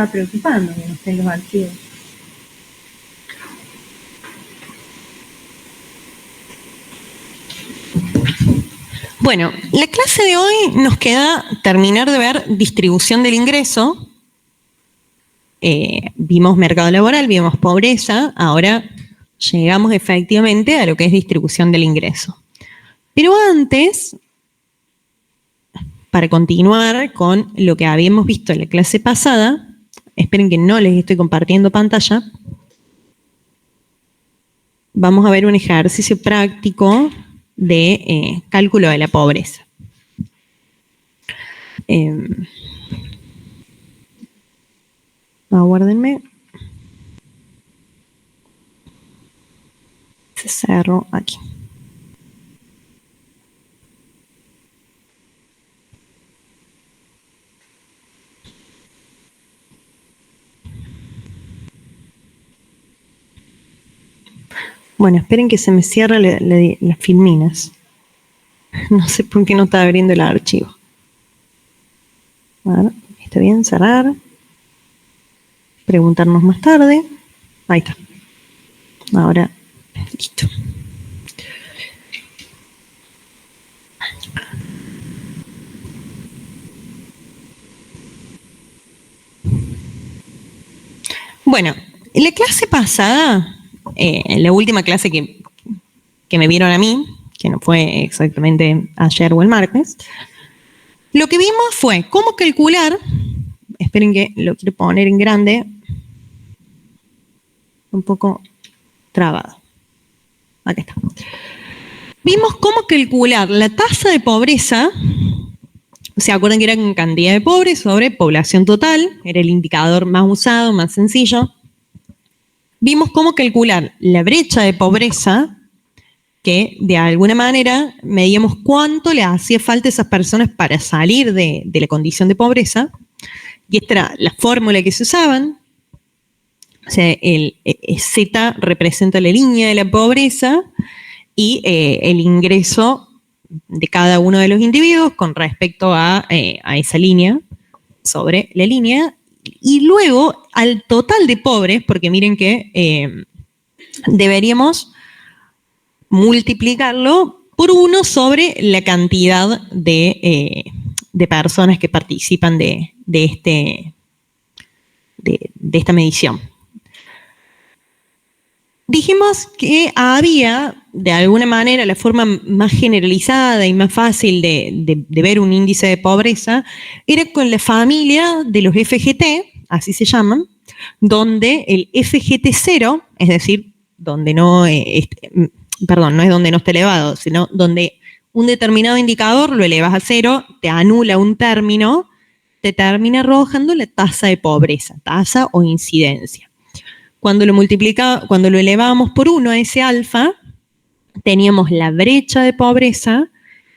estaba preocupando que no estén los archivos. Bueno, la clase de hoy nos queda terminar de ver distribución del ingreso. Vimos mercado laboral, vimos pobreza, ahora llegamos efectivamente a lo que es distribución del ingreso. Pero antes, para continuar con lo que habíamos visto en la clase pasada, esperen que no les estoy compartiendo pantalla, vamos a ver un ejercicio práctico de cálculo de la pobreza. Aguárdenme. Se cerró aquí. Bueno, esperen que se me cierre las filminas. No sé por qué no está abriendo el archivo. Bueno, está bien, cerrar. Preguntarnos más tarde. Ahí está. Ahora, listo. Bueno, en la clase pasada, en la última clase que me vieron a mí, que no fue exactamente ayer o el martes, lo que vimos fue cómo calcular, esperen que lo quiero poner en grande, un poco trabado. Acá está. Vimos cómo calcular la tasa de pobreza. ¿Se acuerdan que era cantidad de pobres sobre población total? Era el indicador más usado, más sencillo. Vimos cómo calcular la brecha de pobreza, que de alguna manera medíamos cuánto le hacía falta a esas personas para salir de la condición de pobreza. Y esta era la fórmula que se usaban. O sea, el Z representa la línea de la pobreza y el ingreso de cada uno de los individuos con respecto a esa línea, sobre la línea, y luego al total de pobres, porque miren que deberíamos multiplicarlo por 1 sobre la cantidad de personas que participan de esta medición. Dijimos que había, de alguna manera, la forma más generalizada y más fácil de ver un índice de pobreza, era con la familia de los FGT, así se llaman, donde el FGT0, es decir, donde no, no es donde no está elevado, sino donde un determinado indicador lo elevas a 0, te anula un término, te termina arrojando la tasa de pobreza, tasa o incidencia. Cuando lo elevábamos por 1 a ese alfa, teníamos la brecha de pobreza,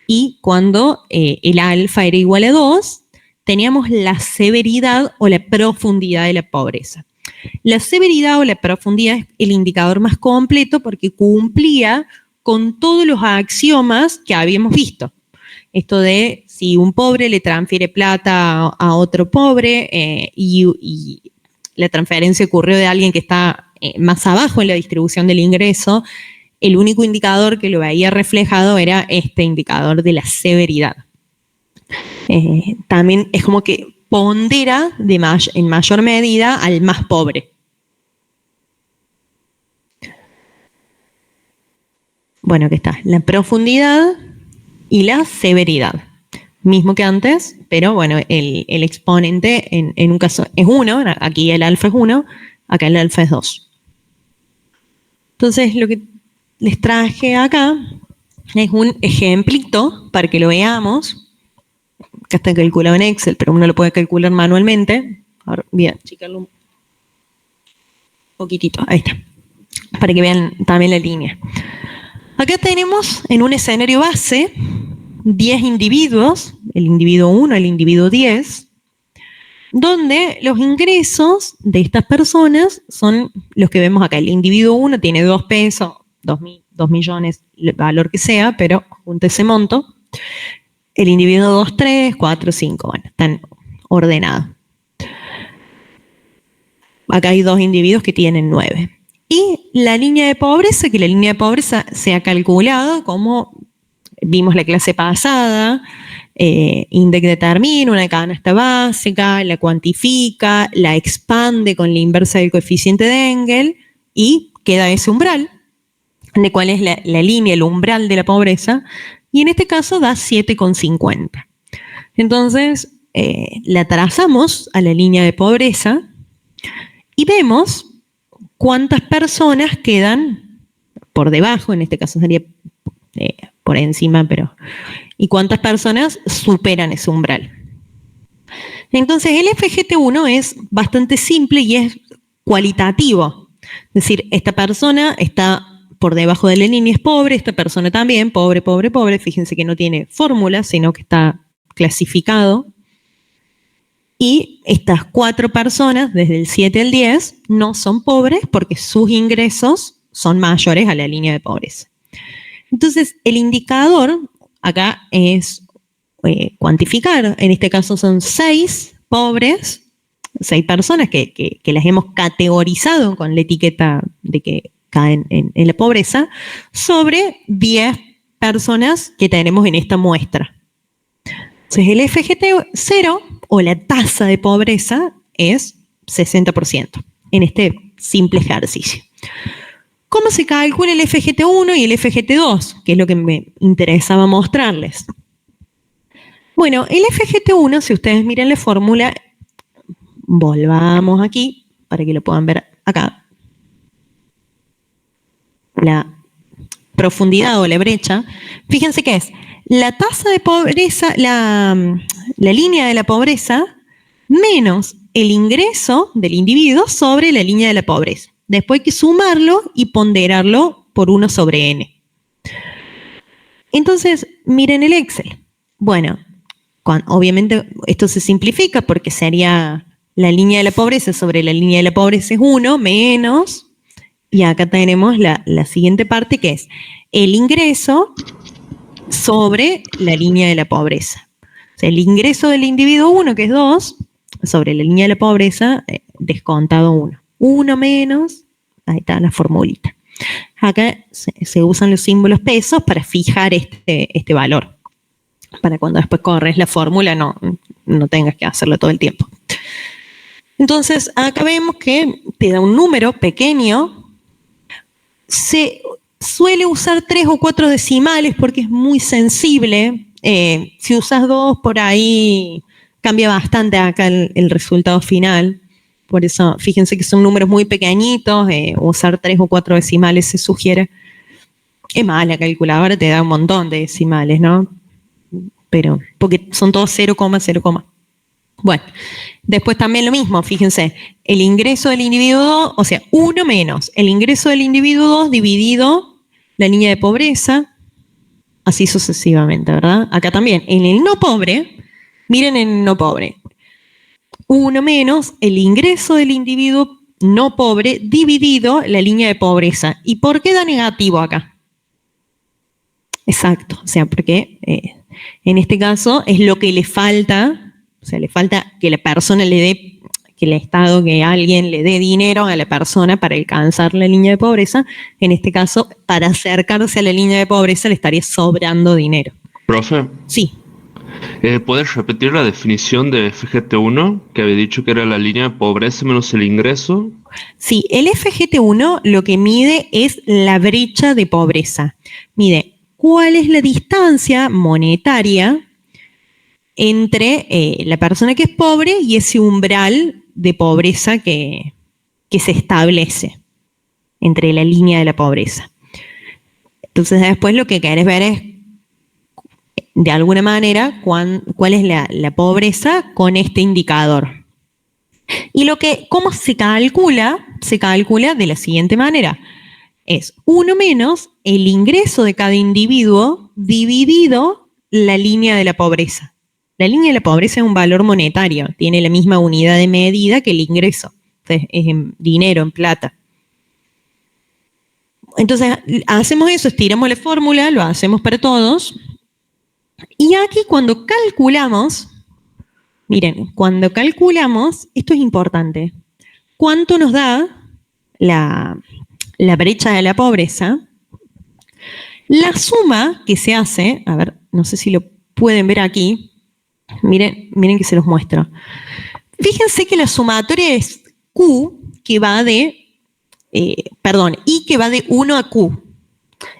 y cuando el alfa era igual a 2, teníamos la severidad o la profundidad de la pobreza. La severidad o la profundidad es el indicador más completo porque cumplía con todos los axiomas que habíamos visto. Esto de si un pobre le transfiere plata a otro pobre y la transferencia ocurrió de alguien que está más abajo en la distribución del ingreso, el único indicador que lo veía reflejado era este indicador de la severidad. También es como que pondera en mayor medida al más pobre. Bueno, aquí está, la profundidad y la severidad. Mismo que antes, pero bueno, el exponente en un caso es 1, aquí el alfa es 1, acá el alfa es 2. Entonces, lo que les traje acá es un ejemplito para que lo veamos. Acá está calculado en Excel, pero uno lo puede calcular manualmente. Ahora voy a achicarlo un poquitito, ahí está, para que vean también la línea. Acá tenemos en un escenario base 10 individuos, el individuo 1, el individuo 10, donde los ingresos de estas personas son los que vemos acá. El individuo 1 tiene 2 pesos, 2 millones, el valor que sea, pero junta ese monto. El individuo 2, 3, 4, 5, bueno, están ordenados. acá hay 2 individuos que tienen 9. Y la línea de pobreza, que la línea de pobreza se ha calculado como vimos la clase pasada, INDEC determina una canasta básica, la cuantifica, la expande con la inversa del coeficiente de Engel y queda ese umbral, de cuál es la línea, el umbral de la pobreza, y en este caso da 7,50. Entonces, la trazamos a la línea de pobreza y vemos cuántas personas quedan por debajo, en este caso sería por encima, pero y cuántas personas superan ese umbral. Entonces, el FGT1 es bastante simple y es cualitativo. Es decir, esta persona está por debajo de la línea, es pobre, esta persona también, pobre, pobre, pobre. Fíjense que no tiene fórmula, sino que está clasificado. Y estas 4 personas, desde el 7 al 10, no son pobres porque sus ingresos son mayores a la línea de pobreza. Entonces, el indicador acá es cuantificar. En este caso son 6 pobres, 6 personas que las hemos categorizado con la etiqueta de que caen en la pobreza, sobre 10 personas que tenemos en esta muestra. Entonces, el FGT0 o la tasa de pobreza es 60% en este simple ejercicio. ¿Cómo se calcula el FGT1 y el FGT2? Que es lo que me interesaba mostrarles. Bueno, el FGT1, si ustedes miran la fórmula, volvamos aquí para que lo puedan ver acá. La profundidad o la brecha, fíjense que es la tasa de pobreza, la línea de la pobreza menos el ingreso del individuo sobre la línea de la pobreza. Después hay que sumarlo y ponderarlo por 1 sobre n. Entonces, miren el Excel. Bueno, obviamente esto se simplifica porque sería la línea de la pobreza sobre la línea de la pobreza es 1 menos, y acá tenemos la siguiente parte que es el ingreso sobre la línea de la pobreza. O sea, el ingreso del individuo 1, que es 2, sobre la línea de la pobreza, descontado 1. 1 menos, ahí está la formulita. Acá se usan los símbolos pesos para fijar este valor. Para cuando después corres la fórmula no tengas que hacerlo todo el tiempo. Entonces, acá vemos que te da un número pequeño. Se suele usar 3 o 4 decimales porque es muy sensible. Si usas 2 por ahí cambia bastante acá el resultado final. Por eso, fíjense que son números muy pequeñitos, usar 3 o 4 decimales se sugiere. Es más, la calculadora te da un montón de decimales, ¿no? Pero, porque son todos 0, 0. Bueno, después también lo mismo, fíjense, el ingreso del individuo 2, o sea, 1 menos el ingreso del individuo 2 dividido la línea de pobreza, así sucesivamente, ¿verdad? Acá también, en el no pobre, miren en el no pobre, 1 menos el ingreso del individuo no pobre dividido la línea de pobreza. ¿Y por qué da negativo acá? Exacto, o sea, porque en este caso es lo que le falta, o sea, le falta que la persona le dé, que el Estado, que alguien le dé dinero a la persona para alcanzar la línea de pobreza. En este caso, para acercarse a la línea de pobreza le estaría sobrando dinero. Profe. Sí. ¿Puedes repetir la definición de FGT1, que había dicho que era la línea de pobreza menos el ingreso? Sí, el FGT1 lo que mide es la brecha de pobreza. Mide cuál es la distancia monetaria entre la persona que es pobre y ese umbral de pobreza que se establece entre la línea de la pobreza. Entonces después lo que querés ver es, de alguna manera, cuál es la pobreza con este indicador. Y cómo se calcula de la siguiente manera. Es 1 menos el ingreso de cada individuo dividido la línea de la pobreza. La línea de la pobreza es un valor monetario, tiene la misma unidad de medida que el ingreso. Entonces, es en dinero, en plata. Entonces, hacemos eso, estiramos la fórmula, lo hacemos para todos. Y aquí cuando calculamos, miren, esto es importante. ¿cuánto nos da la brecha de la pobreza? La suma que se hace, a ver, no sé si lo pueden ver aquí, miren que se los muestro. Fíjense que la sumatoria es Q, que va de, I que va de 1 a Q.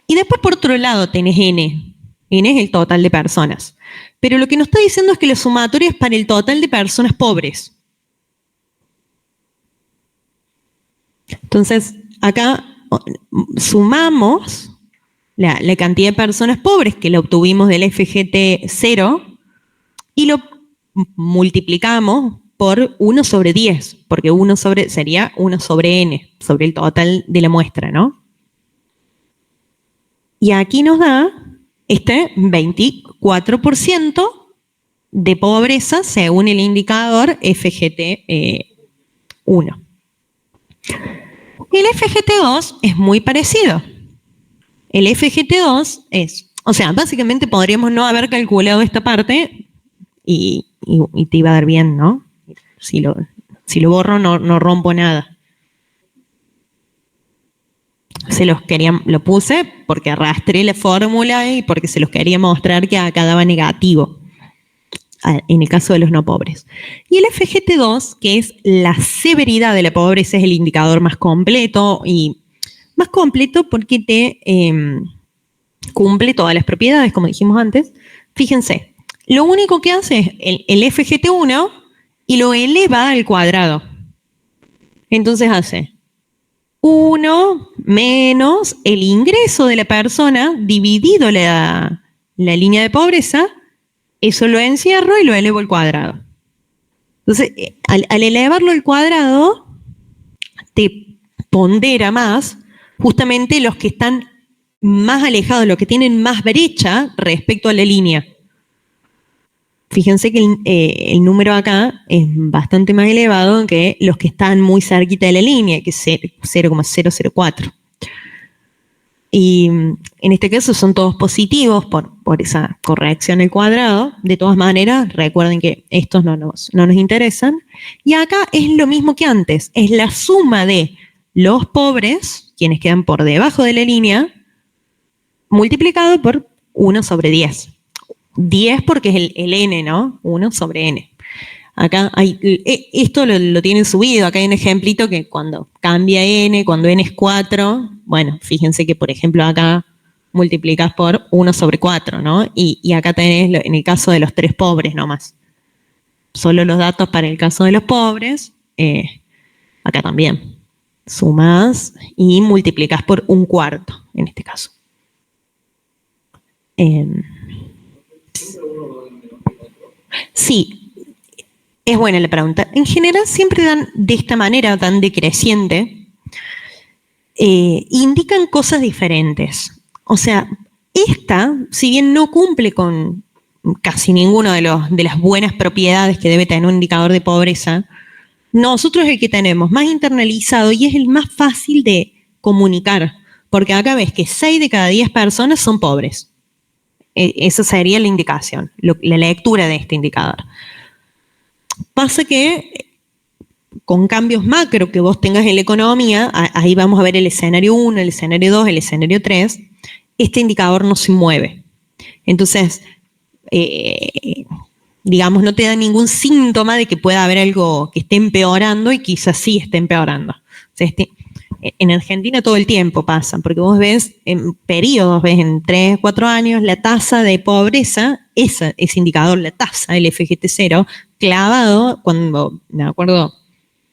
Y después por otro lado tenés N. N es el total de personas. Pero lo que nos está diciendo es que la sumatoria es para el total de personas pobres. Entonces, acá sumamos la cantidad de personas pobres que la obtuvimos del FGT 0 y lo multiplicamos por 1 sobre 10, porque sería 1 sobre n, sobre el total de la muestra, ¿no? Y aquí nos da este 24% de pobreza según el indicador FGT 1. El FGT2 es muy parecido. El FGT2 es, o sea, básicamente podríamos no haber calculado esta parte y te iba a dar bien, ¿no? Si lo borro no rompo nada. Lo puse porque arrastré la fórmula y porque se los quería mostrar que acá daba negativo en el caso de los no pobres. Y el FGT2, que es la severidad de la pobreza, es el indicador más completo y más completo porque te cumple todas las propiedades, como dijimos antes. Fíjense, lo único que hace es el FGT1 y lo eleva al cuadrado. Entonces hace 1 menos el ingreso de la persona dividido la línea de pobreza, eso lo encierro y lo elevo al cuadrado. Entonces, al elevarlo al cuadrado, te pondera más justamente los que están más alejados, los que tienen más brecha respecto a la línea. Fíjense que el número acá es bastante más elevado que los que están muy cerquita de la línea, que es 0,004. Y en este caso son todos positivos por esa corrección al cuadrado. De todas maneras, recuerden que estos no nos interesan. Y acá es lo mismo que antes, es la suma de los pobres, quienes quedan por debajo de la línea, multiplicado por 1 sobre 10. 10 porque es el n, ¿no? 1 sobre n. Acá esto lo tienen subido. Acá hay un ejemplito que cuando cambia n, cuando n es 4, bueno, fíjense que por ejemplo acá multiplicas por 1 sobre 4, ¿no? Y acá tenés en el caso de los 3 pobres nomás. Solo los datos para el caso de los pobres. Acá también. Sumás y multiplicas por 1/4 en este caso. Sí. Es buena la pregunta. En general siempre dan de esta manera tan decreciente, indican cosas diferentes. O sea, esta, si bien no cumple con casi ninguno de las buenas propiedades que debe tener un indicador de pobreza, nosotros es el que tenemos más internalizado y es el más fácil de comunicar, porque acá ves que 6 de cada 10 personas son pobres. Esa sería la indicación, la lectura de este indicador. Pasa que con cambios macro que vos tengas en la economía, ahí vamos a ver el escenario 1, el escenario 2, el escenario 3, este indicador no se mueve. Entonces, digamos, no te da ningún síntoma de que pueda haber algo que esté empeorando y quizás sí esté empeorando. O sea, en Argentina todo el tiempo pasa, porque vos ves en periodos, ves en 3, 4 años, la tasa de pobreza, ese indicador, la tasa, el FGT0, clavado, cuando, me acuerdo,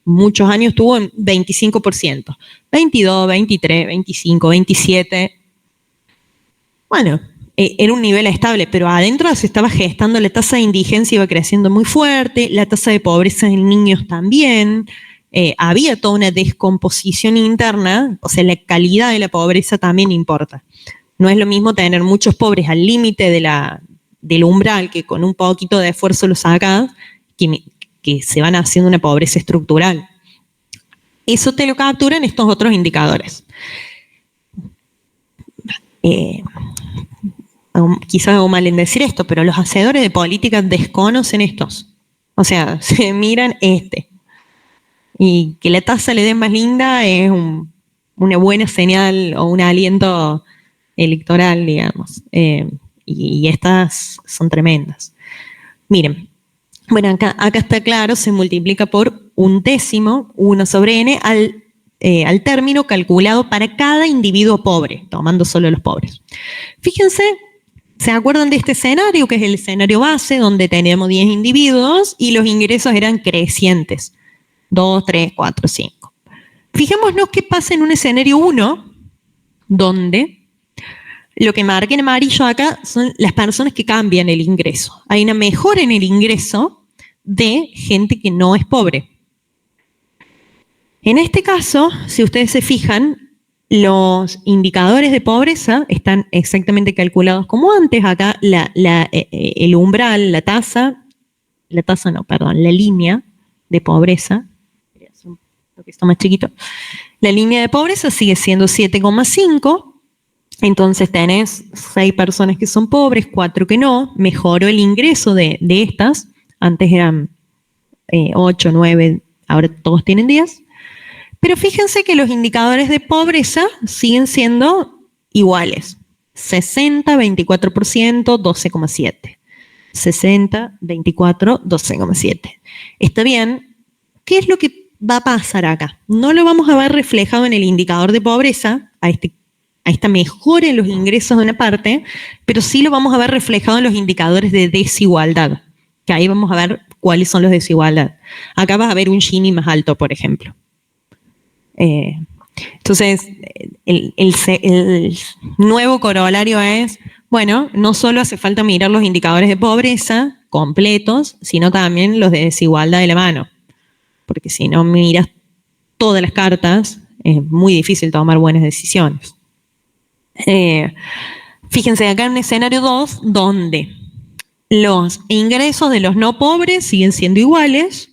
muchos años estuvo en 25%, 22, 23, 25, 27. Bueno, era un nivel estable, pero adentro se estaba gestando, la tasa de indigencia iba creciendo muy fuerte, la tasa de pobreza en niños también. Había toda una descomposición interna, o sea, la calidad de la pobreza también importa. No es lo mismo tener muchos pobres al límite del umbral que con un poquito de esfuerzo lo sacas, que se van haciendo una pobreza estructural. Eso te lo capturan estos otros indicadores. Quizás hago mal en decir esto, pero los hacedores de políticas desconocen estos. O sea, se miran Y que la taza le dé más linda es una buena señal o un aliento electoral, digamos. Y estas son tremendas. Miren, bueno, acá está claro, se multiplica por 1/10, 1 sobre n, al término calculado para cada individuo pobre, tomando solo los pobres. Fíjense, ¿se acuerdan de este escenario, que es el escenario base, donde tenemos 10 individuos y los ingresos eran crecientes? 2, 3, 4, 5. Fijémonos qué pasa en un escenario 1, donde lo que marca en amarillo acá son las personas que cambian el ingreso. Hay una mejora en el ingreso de gente que no es pobre. En este caso, si ustedes se fijan, los indicadores de pobreza están exactamente calculados como antes. Acá el umbral, la línea de pobreza, un poquito más chiquito, la línea de pobreza sigue siendo 7,5. Entonces tenés 6 personas que son pobres, 4 que no. Mejoró el ingreso de estas. Antes eran 8, 9, ahora todos tienen 10. Pero fíjense que los indicadores de pobreza siguen siendo iguales. 60, 24%, 12,7. 60, 24, 12,7. Está bien. ¿Qué es lo que va a pasar acá? No lo vamos a ver reflejado en el indicador de pobreza, a esta mejora en los ingresos de una parte, pero sí lo vamos a ver reflejado en los indicadores de desigualdad, que ahí vamos a ver cuáles son los de desigualdad. Acá vas a ver un Gini más alto, por ejemplo. Entonces, el nuevo corolario es, bueno, no solo hace falta mirar los indicadores de pobreza completos, sino también los de desigualdad de la mano. Porque si no miras todas las cartas, es muy difícil tomar buenas decisiones. Fíjense acá en un escenario 2, donde los ingresos de los no pobres siguen siendo iguales,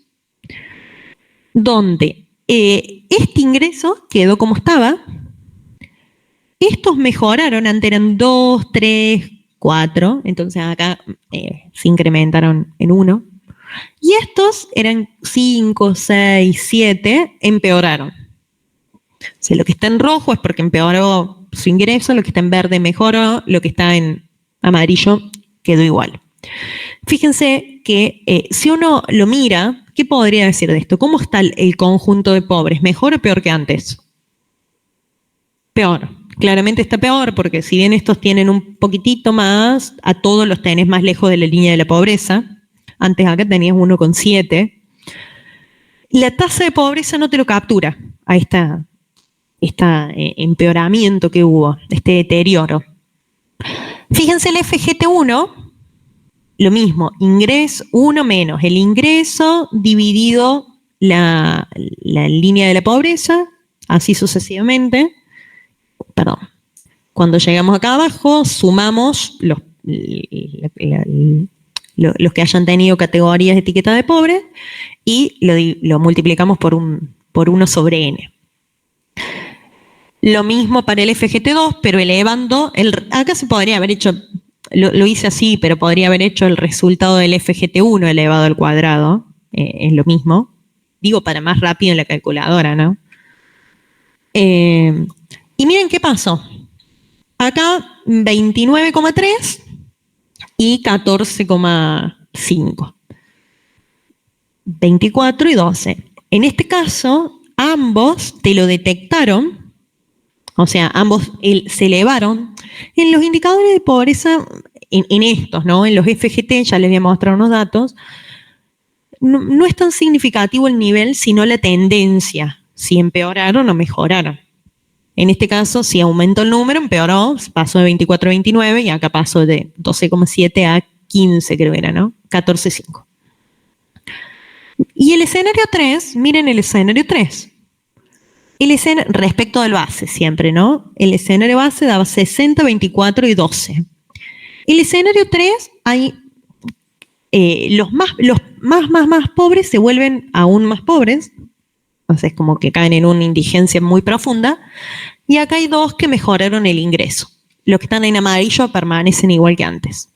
donde este ingreso quedó como estaba, estos mejoraron, antes eran 2, 3, 4, entonces acá se incrementaron en 1, y estos eran 5, 6, 7, empeoraron. O sea, lo que está en rojo es porque empeoró su ingreso, lo que está en verde mejoró, lo que está en amarillo quedó igual. Fíjense que si uno lo mira, ¿qué podría decir de esto? ¿Cómo está el conjunto de pobres? ¿Mejor o peor que antes? Peor. Claramente está peor, porque si bien estos tienen un poquitito más, a todos los tenés más lejos de la línea de la pobreza. Antes acá tenías 1,7. La tasa de pobreza no te lo captura a este empeoramiento que hubo, este deterioro. Fíjense el FGT1, lo mismo, ingreso 1 menos el ingreso dividido la línea de la pobreza, así sucesivamente. Perdón. Cuando llegamos acá abajo, sumamos los que hayan tenido categorías de etiqueta de pobre y lo multiplicamos por 1 sobre n. Lo mismo para el FGT2, pero elevando, acá se podría haber hecho, lo hice así, pero podría haber hecho el resultado del FGT1 elevado al cuadrado, es lo mismo. Digo, para más rápido en la calculadora, ¿no? Y miren qué pasó. Acá 29,3 y 14,5. 24 y 12. En este caso, ambos te lo detectaron. O sea, ambos se elevaron. En los indicadores de pobreza, en estos, ¿no? En los FGT, ya les voy a mostrar unos datos, no es tan significativo el nivel, sino la tendencia, si empeoraron o mejoraron. En este caso, si aumentó el número, empeoró, pasó de 24 a 29 y acá pasó de 12,7 a 15, creo que era, ¿no? 14,5. Y el escenario 3, miren el escenario 3. Respecto del base siempre, ¿no? El escenario base daba 60, 24 y 12. El escenario 3, hay los más pobres se vuelven aún más pobres. Entonces, como que caen en una indigencia muy profunda. Y acá hay 2 que mejoraron el ingreso. Los que están en amarillo permanecen igual que antes.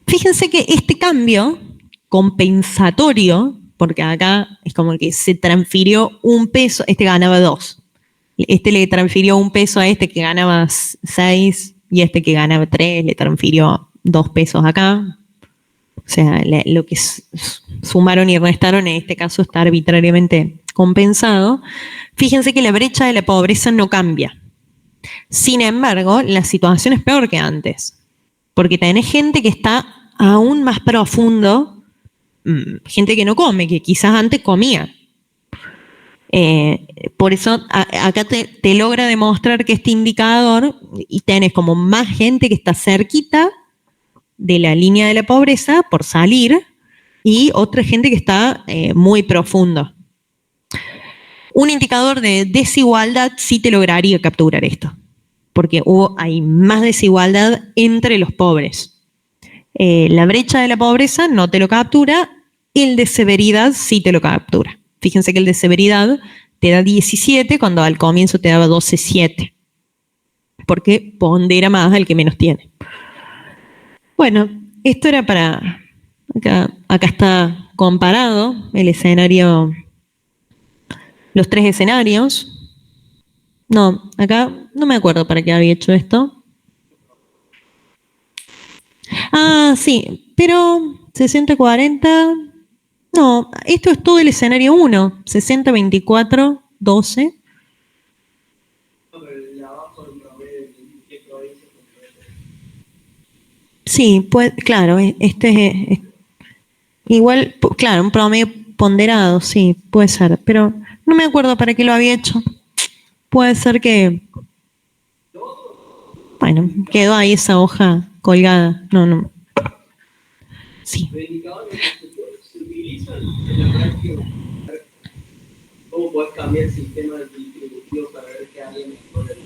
Fíjense que este cambio compensatorio, porque acá es como que se transfirió un peso, este ganaba 2. Este le transfirió un peso a este que ganaba 6 y este que ganaba 3 le transfirió 2 pesos acá. O sea, lo que sumaron y restaron en este caso está arbitrariamente compensado. Fíjense que la brecha de la pobreza no cambia. Sin embargo, la situación es peor que antes, porque tenés gente que está aún más profundo, gente que no come, que quizás antes comía. Por eso acá te logra demostrar que este indicador, y tenés como más gente que está cerquita de la línea de la pobreza por salir, y otra gente que está muy profundo. Un indicador de desigualdad sí te lograría capturar esto, porque hay más desigualdad entre los pobres. La brecha de la pobreza no te lo captura, el de severidad sí te lo captura. Fíjense que el de severidad te da 17 cuando al comienzo te daba 12,7, porque pondera más al que menos tiene. Bueno, esto era para... Acá está comparado el escenario, los 3 escenarios. No, acá no me acuerdo para qué había hecho esto. Ah, sí, pero 60-40... No, esto es todo el escenario 1, 60-24, 12. Sí, pues, claro, este es igual, claro, un promedio ponderado, sí, puede ser, pero no me acuerdo para qué lo había hecho. Puede ser que, bueno, quedó ahí esa hoja colgada. No. Sí. ¿Cómo podés cambiar el sistema distributivo para ver que alguien mejor?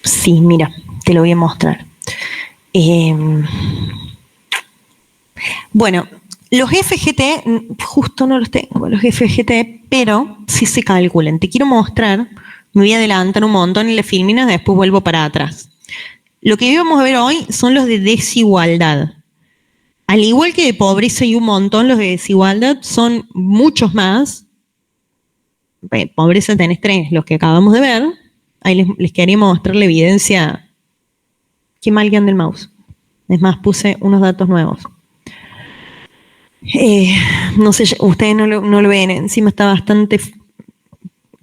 Sí, mira, te lo voy a mostrar. Bueno, los FGT, justo no los tengo, los FGT, pero sí se calculan. Te quiero mostrar, me voy a adelantar un montón en las filminas, después vuelvo para atrás. Lo que íbamos a ver hoy son los de desigualdad. Al igual que de pobreza hay un montón, los de desigualdad son muchos más. Pobreza tenés 3, los que acabamos de ver. Ahí les quería mostrar la evidencia. Qué mal que anda el mouse. Es más, puse unos datos nuevos. No sé, ustedes no lo ven, encima está bastante...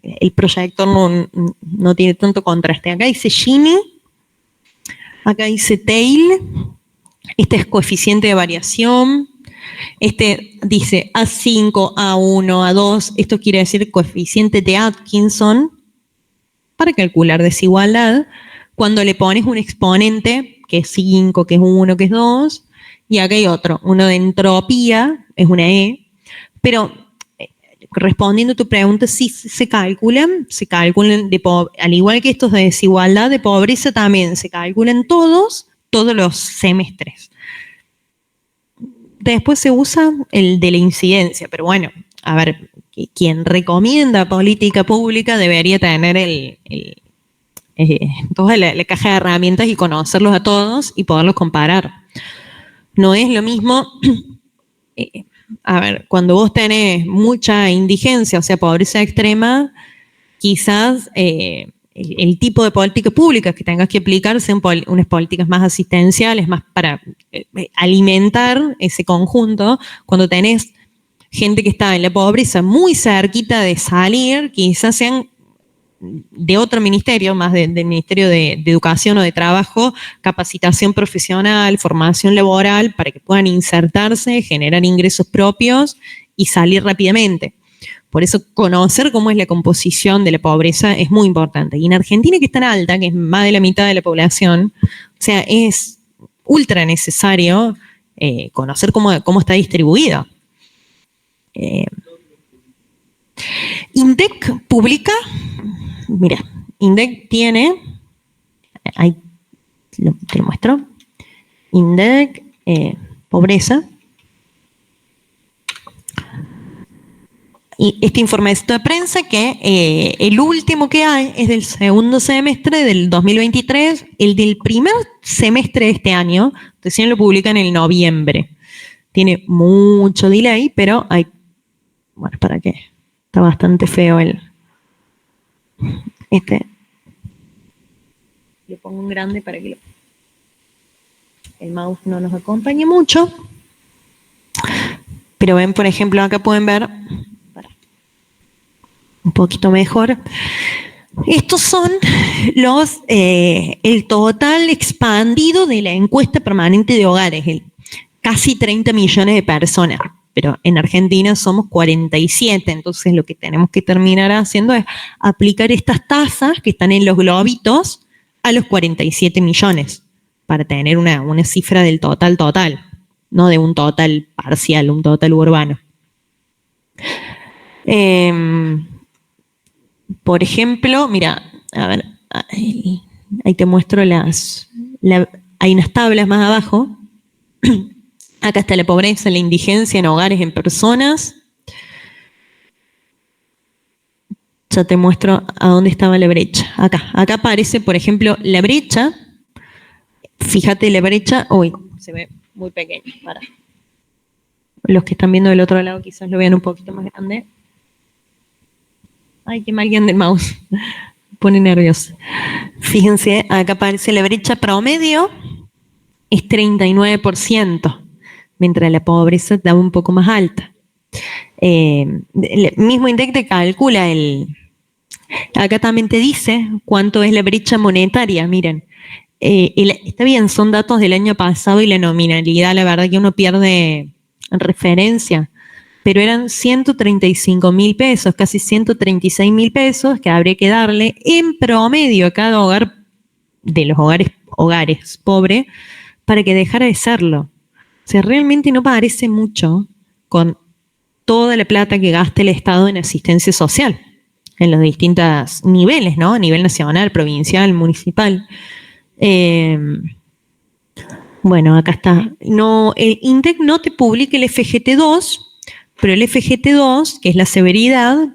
El proyector no tiene tanto contraste. Acá dice Gini, acá dice Tail, este es coeficiente de variación, este dice A5, A1, A2, esto quiere decir coeficiente de Atkinson, para calcular desigualdad, cuando le pones un exponente, que es 5, que es 1, que es 2, y acá hay otro, uno de entropía, es una E, pero respondiendo a tu pregunta, sí se calculan al igual que estos de desigualdad, de pobreza también se calculan todos los semestres. Después se usa el de la incidencia, pero bueno, a ver, quien recomienda política pública debería tener toda la caja de herramientas y conocerlos a todos y poderlos comparar. No es lo mismo, a ver, cuando vos tenés mucha indigencia, o sea, pobreza extrema, quizás el tipo de políticas públicas que tengas que aplicar sean unas políticas más asistenciales, más para alimentar ese conjunto. Cuando tenés gente que está en la pobreza muy cerquita de salir, quizás sean de otro ministerio, más del Ministerio de Educación o de Trabajo, capacitación profesional, formación laboral, para que puedan insertarse, generar ingresos propios y salir rápidamente. Por eso conocer cómo es la composición de la pobreza es muy importante. Y en Argentina, que es tan alta, que es más de la mitad de la población, o sea, es ultra necesario conocer cómo está distribuido. INDEC publica, mira, INDEC tiene, ahí te lo muestro, INDEC, pobreza. Y este informe de prensa que el último que hay es del segundo semestre del 2023, el del primer semestre de este año, recién lo publican en noviembre. tiene mucho delay, pero hay, bueno, ¿para qué? Está bastante feo le pongo un grande para que el mouse no nos acompañe mucho. Pero ven, por ejemplo, acá pueden ver un poquito mejor. Estos son el total expandido de la encuesta permanente de hogares, casi 30 millones de personas, pero en Argentina somos 47, entonces lo que tenemos que terminar haciendo es aplicar estas tasas que están en los globitos a los 47 millones para tener una cifra del total, no de un total parcial, un total urbano. Por ejemplo, mira, a ver, ahí te muestro hay unas tablas más abajo. Acá está la pobreza, la indigencia en hogares, en personas. Ya te muestro a dónde estaba la brecha. Acá aparece, por ejemplo, la brecha. Fíjate la brecha. Uy, se ve muy pequeño. Para. Los que están viendo del otro lado quizás lo vean un poquito más grande. Ay, qué mal que anda el mouse. Pone nervioso. Fíjense, acá aparece la brecha promedio. Es 39%, mientras la pobreza está un poco más alta. El mismo INDEC te calcula acá también te dice cuánto es la brecha monetaria, miren. Está bien, son datos del año pasado y la nominalidad, la verdad que uno pierde referencia, pero eran 135.000 pesos, casi 136.000 pesos que habría que darle en promedio a cada hogar de los hogares pobres para que dejara de serlo. O sea, realmente no parece mucho con toda la plata que gasta el Estado en asistencia social, en los distintos niveles, ¿no? A nivel nacional, provincial, municipal. Bueno, acá está. No, el INDEC no te publica el FGT2, pero el FGT2, que es la severidad,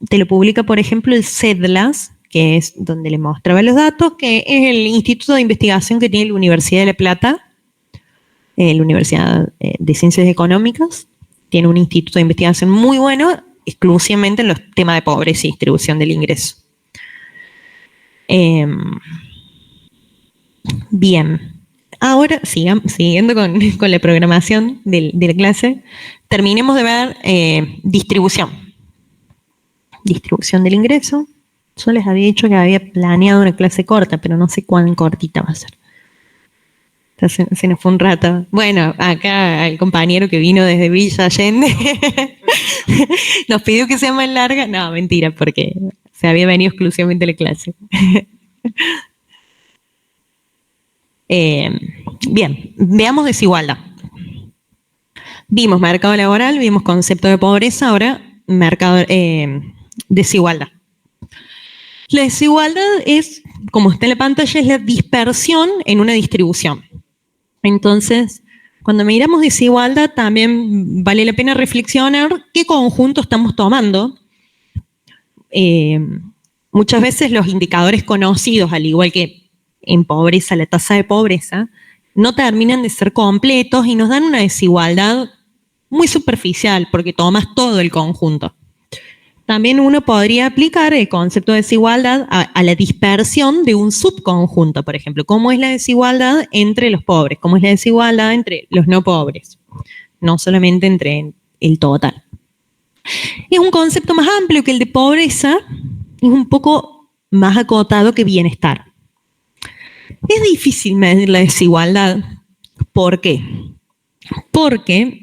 te lo publica, por ejemplo, el CEDLAS, que es donde le mostraba los datos, que es el instituto de investigación que tiene la Universidad de La Plata, la Universidad de Ciencias Económicas. Tiene un instituto de investigación muy bueno, exclusivamente en los temas de pobreza y distribución del ingreso. Bien, ahora siguiendo con la programación de la clase, terminemos de ver distribución del ingreso. Yo les había dicho que había planeado una clase corta, pero no sé cuán cortita va a ser. Entonces, se nos fue un rato. Bueno, acá el compañero que vino desde Villa Allende nos pidió que sea más larga. No, mentira, porque se había venido exclusivamente a la clase. Bien, veamos desigualdad. Vimos mercado laboral, vimos concepto de pobreza, ahora desigualdad. La desigualdad es, como está en la pantalla, es la dispersión en una distribución. Entonces, cuando miramos desigualdad, también vale la pena reflexionar qué conjunto estamos tomando. Muchas veces los indicadores conocidos, al igual que en pobreza, la tasa de pobreza, no terminan de ser completos y nos dan una desigualdad muy superficial porque tomas todo el conjunto. También uno podría aplicar el concepto de desigualdad a la dispersión de un subconjunto, por ejemplo. ¿Cómo es la desigualdad entre los pobres? ¿Cómo es la desigualdad entre los no pobres? No solamente entre el total. Es un concepto más amplio que el de pobreza, es un poco más acotado que bienestar. Es difícil medir la desigualdad. ¿Por qué? Porque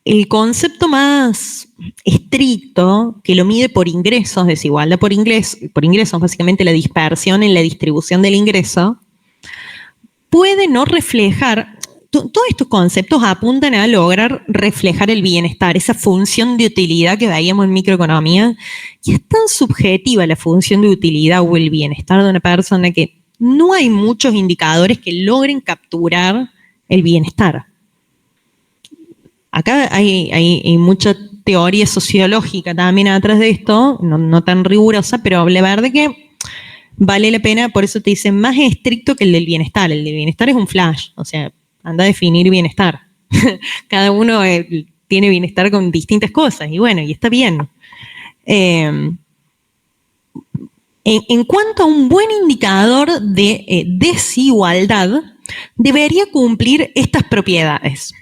el concepto más estricto que lo mide por ingresos, desigualdad por ingresos, básicamente la dispersión en la distribución del ingreso, puede no reflejar, todos estos conceptos apuntan a lograr reflejar el bienestar, esa función de utilidad que veíamos en microeconomía, y es tan subjetiva la función de utilidad o el bienestar de una persona que no hay muchos indicadores que logren capturar el bienestar. Acá hay mucha teoría sociológica también atrás de esto, no tan rigurosa, pero la verdad que vale la pena, por eso te dicen más estricto que el del bienestar. El del bienestar es un flash, o sea, anda a definir bienestar. Cada uno tiene bienestar con distintas cosas, y bueno, y está bien. En cuanto a un buen indicador de desigualdad, debería cumplir estas propiedades.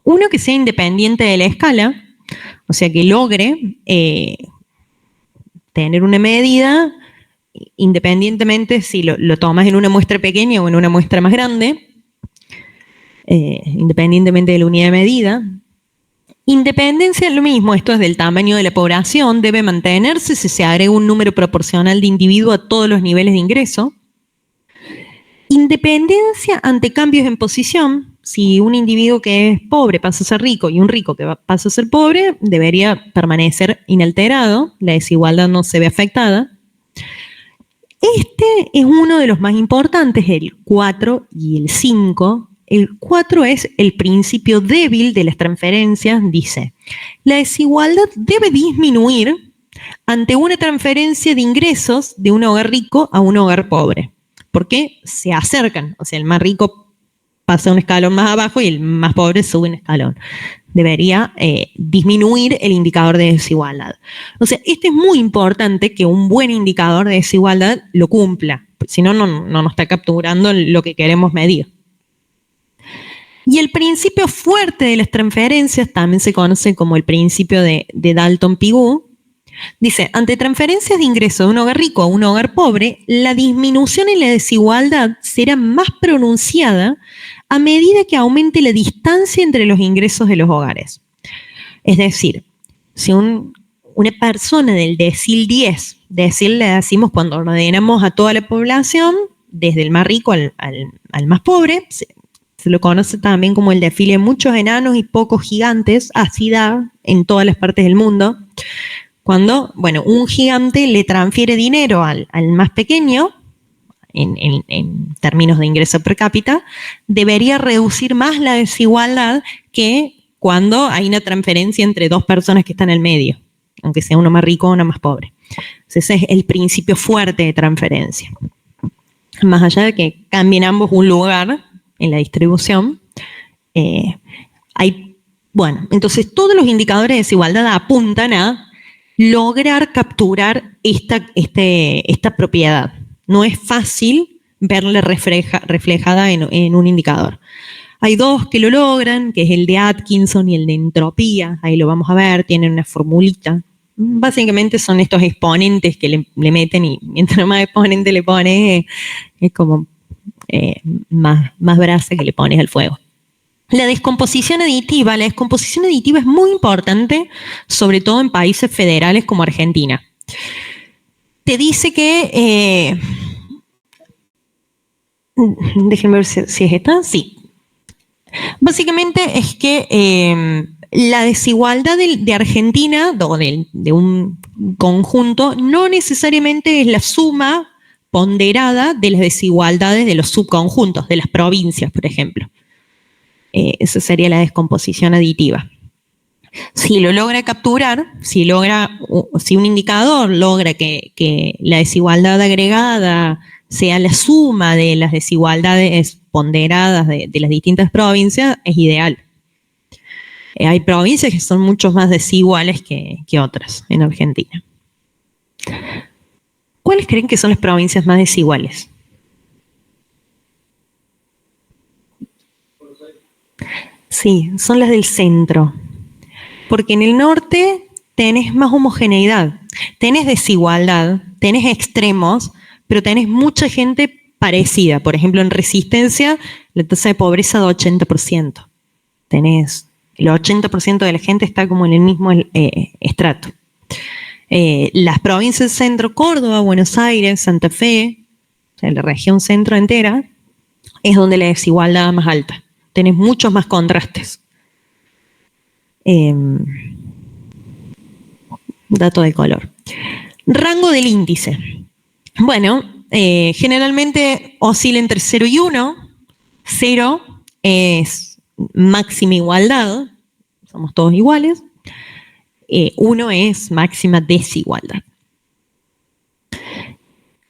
Uno, que sea independiente de la escala, o sea, que logre tener una medida independientemente si lo tomas en una muestra pequeña o en una muestra más grande, independientemente de la unidad de medida. Independencia, lo mismo, esto es del tamaño de la población, debe mantenerse si se agrega un número proporcional de individuos a todos los niveles de ingreso. Independencia ante cambios en posición, si un individuo que es pobre pasa a ser rico y un rico que pasa a ser pobre, debería permanecer inalterado, la desigualdad no se ve afectada. Este es uno de los más importantes, el 4 y el 5. El 4 es el principio débil de las transferencias, dice, la desigualdad debe disminuir ante una transferencia de ingresos de un hogar rico a un hogar pobre, porque se acercan, o sea, el más rico pasa un escalón más abajo y el más pobre sube un escalón. Debería disminuir el indicador de desigualdad. O sea, esto es muy importante, que un buen indicador de desigualdad lo cumpla, si no, no nos está capturando lo que queremos medir. Y el principio fuerte de las transferencias también se conoce como el principio de Dalton-Pigou. Dice, ante transferencias de ingresos de un hogar rico a un hogar pobre, la disminución en la desigualdad será más pronunciada a medida que aumente la distancia entre los ingresos de los hogares. Es decir, si una persona del decil 10, decil le decimos cuando ordenamos a toda la población, desde el más rico al más pobre, se lo conoce también como el desfile de muchos enanos y pocos gigantes, así da en todas las partes del mundo. Cuando, bueno, un gigante le transfiere dinero al más pequeño, en términos de ingreso per cápita, debería reducir más la desigualdad que cuando hay una transferencia entre dos personas que están en el medio, aunque sea uno más rico o uno más pobre. Entonces, ese es el principio fuerte de transferencia. Más allá de que cambien ambos un lugar en la distribución, entonces todos los indicadores de desigualdad apuntan a lograr capturar esta propiedad. No es fácil verla reflejada en un indicador. Hay dos que lo logran, que es el de Atkinson y el de entropía. Ahí lo vamos a ver, tienen una formulita. Básicamente son estos exponentes que le meten, y mientras más exponente le pones, es como más brasa que le pones al fuego. La descomposición aditiva es muy importante, sobre todo en países federales como Argentina. Te dice que, déjenme ver si es esta, sí. Básicamente es que la desigualdad de Argentina, o de un conjunto, no necesariamente es la suma ponderada de las desigualdades de los subconjuntos, de las provincias, por ejemplo. Esa sería la descomposición aditiva. Si lo logra capturar, si un indicador logra que la desigualdad agregada sea la suma de las desigualdades ponderadas de las distintas provincias, es ideal. Hay provincias que son mucho más desiguales que otras en Argentina. ¿Cuáles creen que son las provincias más desiguales? Sí, son las del centro. Porque en el norte tenés más homogeneidad, tenés desigualdad, tenés extremos, pero tenés mucha gente parecida. Por ejemplo, en Resistencia, la tasa de pobreza de 80%. Tenés el 80% de la gente está como en el mismo estrato. Las provincias del centro, Córdoba, Buenos Aires, Santa Fe, o sea, la región centro entera, es donde la desigualdad es más alta. Tenés muchos más contrastes. Dato de color. Rango del índice. Bueno, generalmente oscila entre 0 y 1. 0 es máxima igualdad, somos todos iguales. 1 es máxima desigualdad.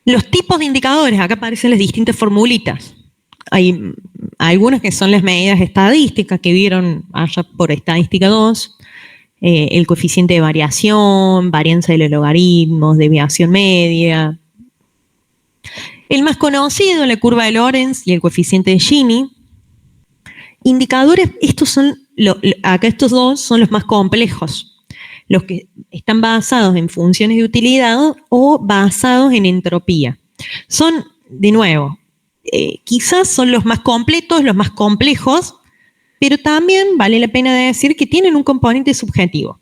Los tipos de indicadores, acá aparecen las distintas formulitas. Hay algunas que son las medidas estadísticas que vieron allá por estadística 2, el coeficiente de variación, varianza de los logaritmos, desviación media. El más conocido, la curva de Lorenz y el coeficiente de Gini. Indicadores, acá estos dos son los más complejos, los que están basados en funciones de utilidad o basados en entropía. Son, de nuevo, quizás son los más completos, los más complejos, pero también vale la pena decir que tienen un componente subjetivo,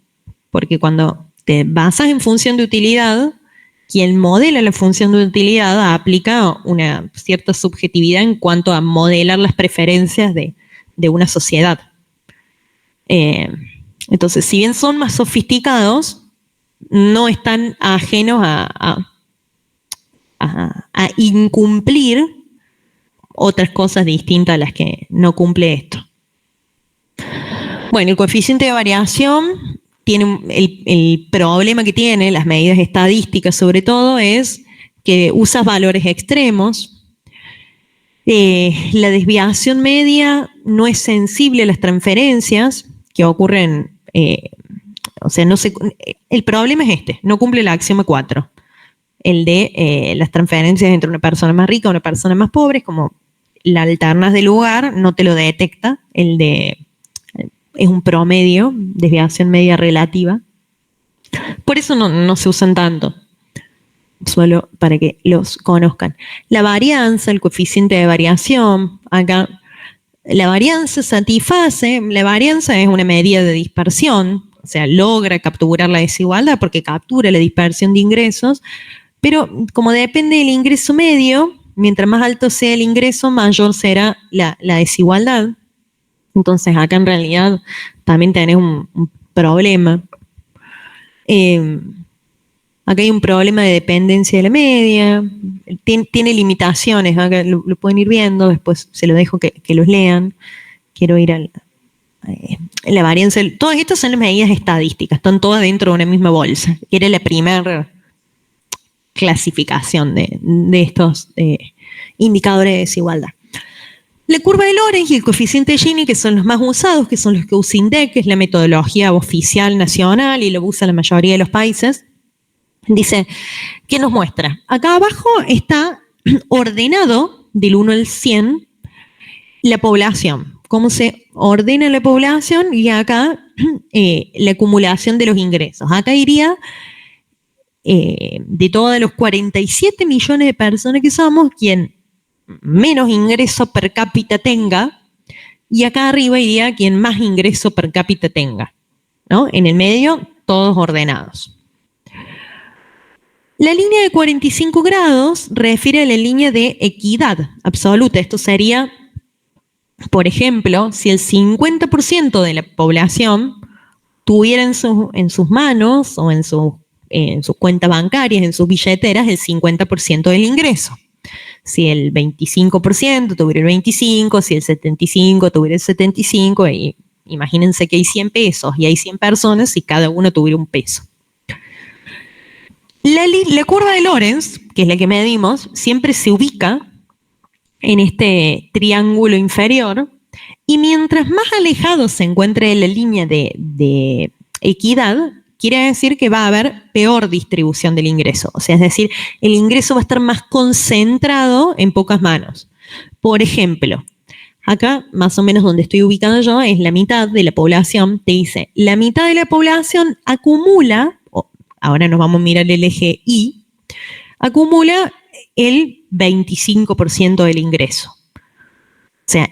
porque cuando te basas en función de utilidad, quien modela la función de utilidad aplica una cierta subjetividad en cuanto a modelar las preferencias de una sociedad. Entonces, si bien son más sofisticados, no están ajenos a incumplir otras cosas distintas a las que no cumple esto. Bueno, el coeficiente de variación tiene el problema que tiene, las medidas estadísticas sobre todo, es que usas valores extremos. La desviación media no es sensible a las transferencias que ocurren, el problema es no cumple el axioma 4, el de las transferencias entre una persona más rica y una persona más pobre, es como la alternas de lugar, no te lo detecta, es un promedio, desviación media relativa. Por eso no se usan tanto, solo para que los conozcan. La varianza, el coeficiente de variación, acá la varianza satisface, la varianza es una medida de dispersión, o sea, logra capturar la desigualdad porque captura la dispersión de ingresos, pero como depende del ingreso medio, mientras más alto sea el ingreso, mayor será la desigualdad. Entonces acá en realidad también tenés un problema. Acá hay un problema de dependencia de la media, tiene limitaciones, acá lo pueden ir viendo, después se lo dejo que los lean. Quiero ir a la varianza. Todas estas son las medidas estadísticas, están todas dentro de una misma bolsa, que era la primera clasificación de estos indicadores de desigualdad. La curva de Lorenz y el coeficiente de Gini, que son los más usados, que son los que usa INDEC, que es la metodología oficial nacional y lo usa la mayoría de los países, dice, ¿qué nos muestra? Acá abajo está ordenado del 1 al 100 la población, cómo se ordena la población y acá la acumulación de los ingresos. Acá iría de todos los 47 millones de personas que somos, quien menos ingreso per cápita tenga, y acá arriba iría quien más ingreso per cápita tenga, ¿no? En el medio, todos ordenados. La línea de 45 grados refiere a la línea de equidad absoluta. Esto sería, por ejemplo, si el 50% de la población tuviera en sus manos o en sus cuentas bancarias, en sus billeteras, el 50% del ingreso. Si el 25% tuviera el 25%, si el 75% tuviera el 75%, y imagínense que hay 100 pesos y hay 100 personas y cada uno tuviera un peso. La curva de Lorenz, que es la que medimos, siempre se ubica en este triángulo inferior y mientras más alejado se encuentre de la línea de equidad, quiere decir que va a haber peor distribución del ingreso. O sea, es decir, el ingreso va a estar más concentrado en pocas manos. Por ejemplo, acá, más o menos donde estoy ubicado yo, es la mitad de la población. Te dice, la mitad de la población acumula, ahora nos vamos a mirar el eje Y, acumula el 25% del ingreso. O sea,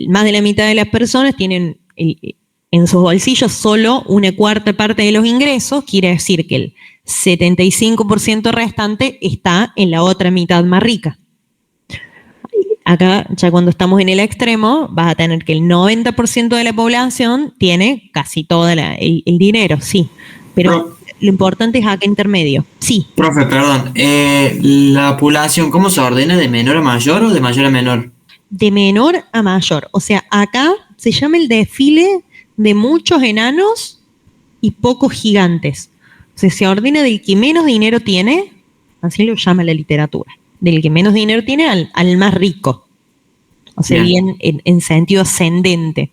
más de la mitad de las personas tienen en sus bolsillos solo una cuarta parte de los ingresos, quiere decir que el 75% restante está en la otra mitad más rica. Acá, ya cuando estamos en el extremo, vas a tener que el 90% de la población tiene casi todo el dinero, sí. Pero lo importante es acá intermedio, sí. Profe, perdón. ¿La población cómo se ordena? ¿De menor a mayor o de mayor a menor? De menor a mayor. O sea, acá se llama el desfile de muchos enanos y pocos gigantes. O sea, se ordena del que menos dinero tiene, así lo llama la literatura, del que menos dinero tiene al más rico. O sea, Bien. bien en sentido ascendente.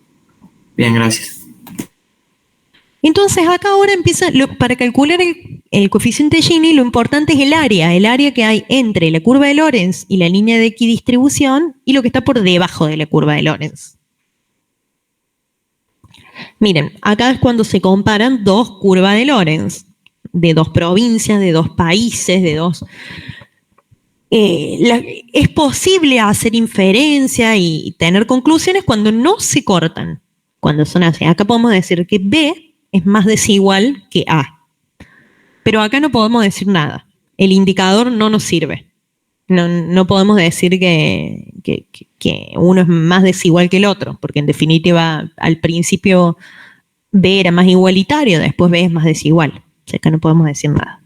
Bien, gracias. Entonces acá ahora empieza, para calcular el coeficiente de Gini, lo importante es el área que hay entre la curva de Lorenz y la línea de equidistribución y lo que está por debajo de la curva de Lorenz. Miren, acá es cuando se comparan dos curvas de Lorenz, de dos provincias, de dos países, de dos... es posible hacer inferencia y tener conclusiones cuando no se cortan, cuando son así. Acá podemos decir que B es más desigual que A. Pero acá no podemos decir nada. El indicador no nos sirve. No podemos decir que uno es más desigual que el otro, porque en definitiva al principio B era más igualitario, después B es más desigual. O sea, acá no podemos decir nada.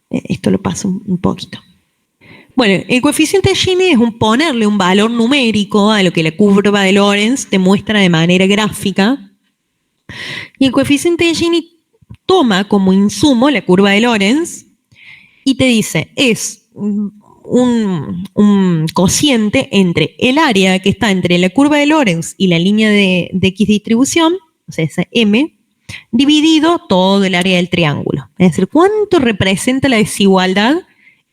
Esto lo paso un poquito. Bueno, el coeficiente de Gini es ponerle un valor numérico a lo que la curva de Lorenz te muestra de manera gráfica. Y el coeficiente de Gini toma como insumo la curva de Lorenz y te dice, es un cociente entre el área que está entre la curva de Lorenz y la línea de equidistribución, o sea, esa M, dividido todo el área del triángulo. Es decir, ¿cuánto representa la desigualdad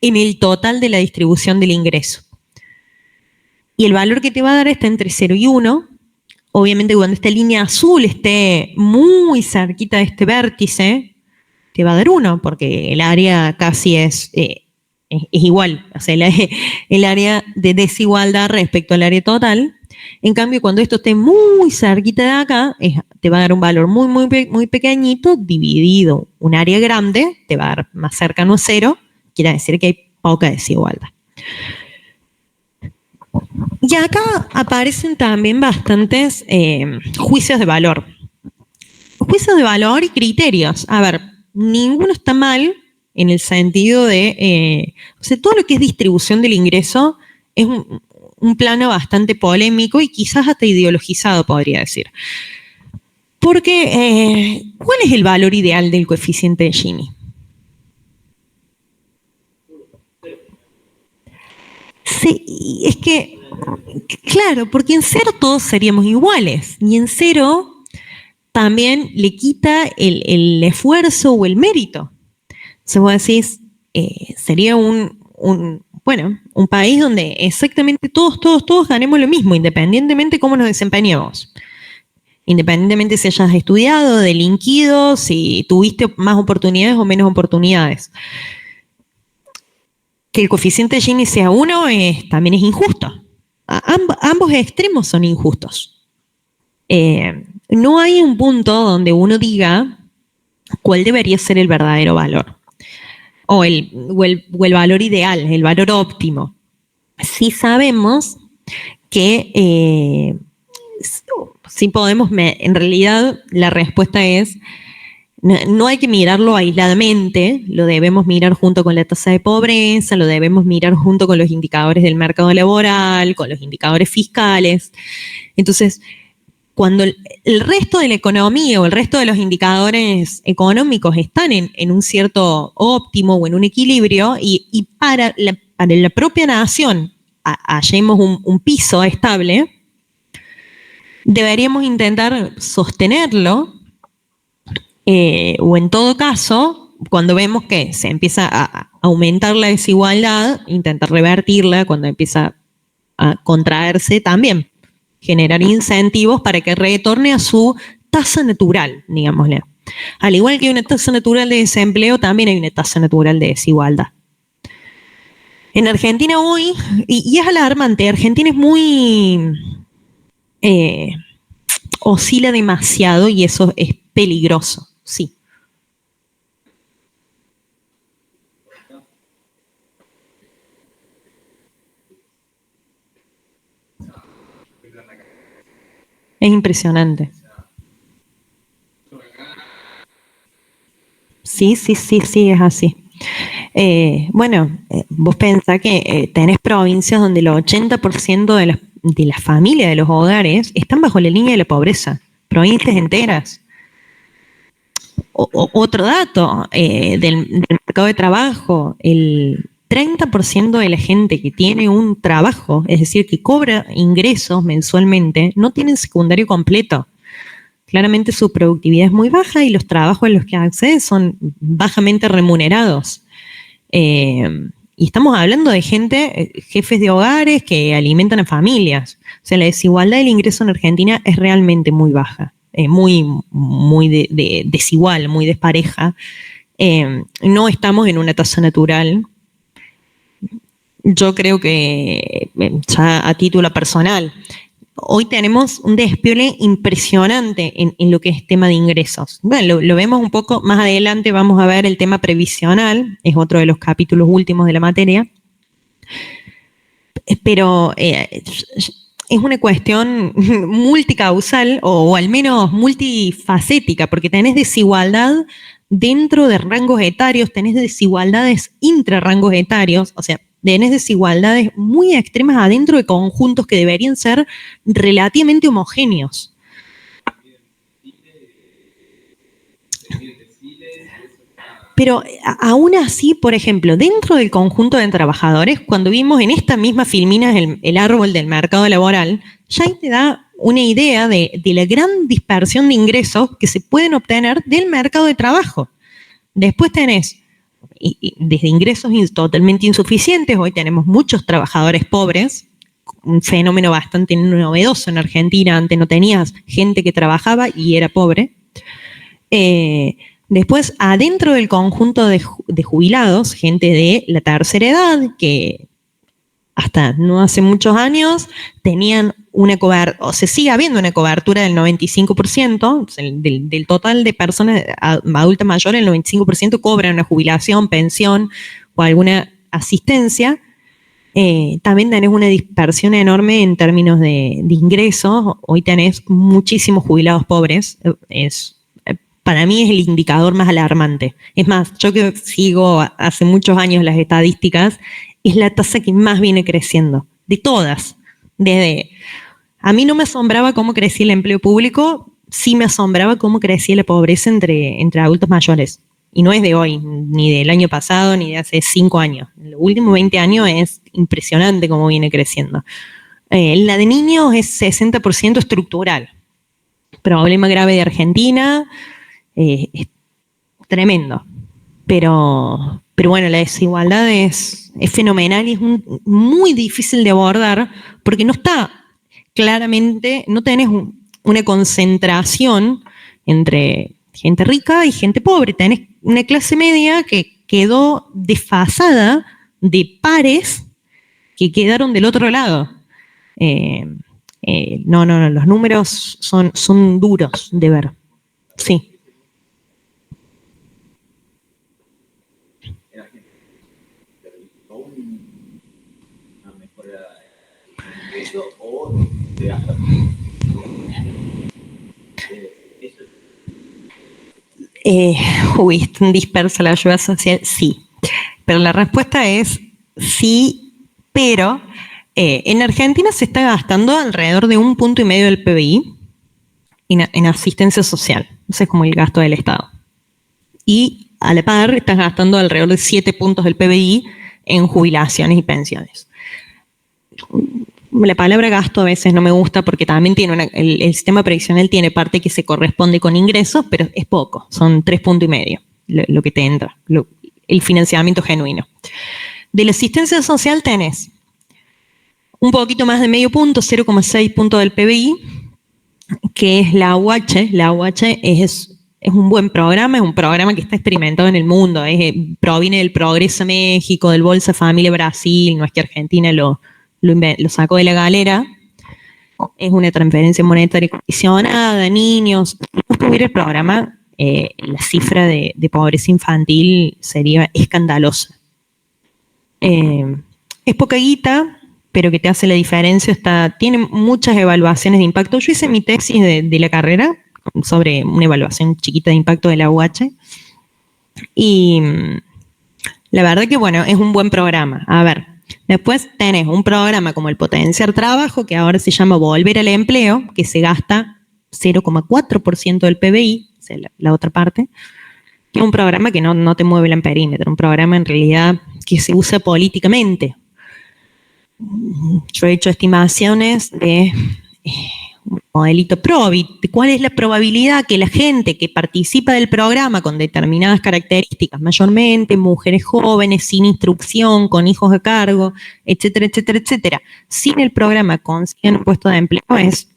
en el total de la distribución del ingreso? Y el valor que te va a dar está entre 0 y 1. Obviamente cuando esta línea azul esté muy cerquita de este vértice, te va a dar 1, porque el área casi es igual. O sea, el área de desigualdad respecto al área total. En cambio, cuando esto esté muy cerquita de acá, te va a dar un valor muy pequeñito, dividido un área grande, te va a dar más cercano a 0, quiere decir que hay poca desigualdad. Y acá aparecen también bastantes juicios de valor. Juicios de valor y criterios. A ver, ninguno está mal en el sentido de... o sea, todo lo que es distribución del ingreso es un plano bastante polémico y quizás hasta ideologizado, podría decir. Porque, ¿cuál es el valor ideal del coeficiente de Gini? Sí, es que, claro, porque en 0 todos seríamos iguales, y en 0 también le quita el esfuerzo o el mérito. Entonces vos decís, sería un país donde exactamente todos ganemos lo mismo, independientemente de cómo nos desempeñemos. Independientemente si hayas estudiado, delinquido, si tuviste más oportunidades o menos oportunidades. Que el coeficiente de Gini sea 1 también es injusto. Ambos extremos son injustos. No hay un punto donde uno diga cuál debería ser el verdadero valor. O el valor ideal, el valor óptimo. Sí sabemos que sí podemos, en realidad la respuesta es, no hay que mirarlo aisladamente, lo debemos mirar junto con la tasa de pobreza, lo debemos mirar junto con los indicadores del mercado laboral, con los indicadores fiscales. Entonces, cuando el resto de la economía o el resto de los indicadores económicos están en un cierto óptimo o en un equilibrio y para la propia nación hallemos un piso estable, deberíamos intentar sostenerlo o en todo caso, cuando vemos que se empieza a aumentar la desigualdad, intentar revertirla cuando empieza a contraerse también. Generar incentivos para que retorne a su tasa natural, digámosle. Al igual que hay una tasa natural de desempleo, también hay una tasa natural de desigualdad. En Argentina hoy, y es alarmante, Argentina es muy... oscila demasiado y eso es peligroso, sí. Es impresionante. Sí, es así. Vos pensás que tenés provincias donde el 80% de las familias, de los hogares, están bajo la línea de la pobreza. Provincias enteras. Otro dato del mercado de trabajo, 30% de la gente que tiene un trabajo, es decir, que cobra ingresos mensualmente, no tienen secundario completo. Claramente su productividad es muy baja y los trabajos a los que accede son bajamente remunerados. Y estamos hablando de gente, jefes de hogares que alimentan a familias. O sea, la desigualdad del ingreso en Argentina es realmente muy baja, muy desigual, muy despareja. No estamos en una tasa natural. Yo creo que, ya a título personal, hoy tenemos un despliegue impresionante en lo que es tema de ingresos. Bueno, lo vemos un poco más adelante, vamos a ver el tema previsional, es otro de los capítulos últimos de la materia. Pero es una cuestión multicausal o al menos multifacética, porque tenés desigualdad dentro de rangos etarios, tenés desigualdades intrarrangos etarios, o sea, tenés desigualdades muy extremas adentro de conjuntos que deberían ser relativamente homogéneos. Pero aún así, por ejemplo, dentro del conjunto de trabajadores, cuando vimos en esta misma filmina el árbol del mercado laboral, ya ahí te da una idea de la gran dispersión de ingresos que se pueden obtener del mercado de trabajo. Después tenés desde ingresos totalmente insuficientes, hoy tenemos muchos trabajadores pobres, un fenómeno bastante novedoso en Argentina. Antes no tenías gente que trabajaba y era pobre. Después, adentro del conjunto de jubilados, gente de la tercera edad, que hasta no hace muchos años tenían una cobertura, o se sigue habiendo una cobertura del 95%, del total de personas adultas mayores, el 95% cobran una jubilación, pensión o alguna asistencia. También tenés una dispersión enorme en términos de ingresos. Hoy tenés muchísimos jubilados pobres. Para mí es el indicador más alarmante. Es más, yo que sigo hace muchos años las estadísticas, es la tasa que más viene creciendo, de todas. A mí no me asombraba cómo crecía el empleo público, sí me asombraba cómo crecía la pobreza entre adultos mayores. Y no es de hoy, ni del año pasado, ni de hace 5 años. En los últimos 20 años es impresionante cómo viene creciendo. La de niños es 60% estructural. Problema grave de Argentina, es tremendo. Pero bueno, la desigualdad es fenomenal y es muy difícil de abordar porque no está claramente, no tenés una concentración entre gente rica y gente pobre. Tenés una clase media que quedó desfasada de pares que quedaron del otro lado. No, los números son duros de ver. Sí. Tan dispersa la ayuda social, sí. Pero la respuesta es sí, pero en Argentina se está gastando alrededor de 1,5 puntos del PBI en asistencia social. Ese es como el gasto del Estado. Y a la par estás gastando alrededor de 7 puntos del PBI en jubilaciones y pensiones. La palabra gasto a veces no me gusta porque también tiene el sistema previsional tiene parte que se corresponde con ingresos, pero es poco, son 3,5 puntos lo que te entra, el financiamiento genuino. De la asistencia social tenés un poquito más de medio punto, 0,6 puntos del PBI, que es la AUH. La AUH es un buen programa, es un programa que está experimentado en el mundo, proviene del Progreso México, del Bolsa Familia Brasil, no es que Argentina lo sacó de la galera. Es una transferencia monetaria condicionada, niños. Si no tuviera el programa, la cifra de pobreza infantil sería escandalosa. Es poca guita, pero que te hace la diferencia. Tiene muchas evaluaciones de impacto. Yo hice mi tesis de la carrera sobre una evaluación chiquita de impacto de la UH. Y la verdad que, bueno, es un buen programa. A ver, después tenés un programa como el Potenciar Trabajo, que ahora se llama Volver al Empleo, que se gasta 0,4% del PBI, o sea, la otra parte, que es un programa que no te mueve el amperímetro, un programa en realidad que se usa políticamente. Yo he hecho estimaciones de un modelito Probit, de cuál es la probabilidad que la gente que participa del programa con determinadas características, mayormente mujeres jóvenes, sin instrucción, con hijos a cargo, etcétera, etcétera, etcétera, sin el programa consiguen un puesto de empleo, es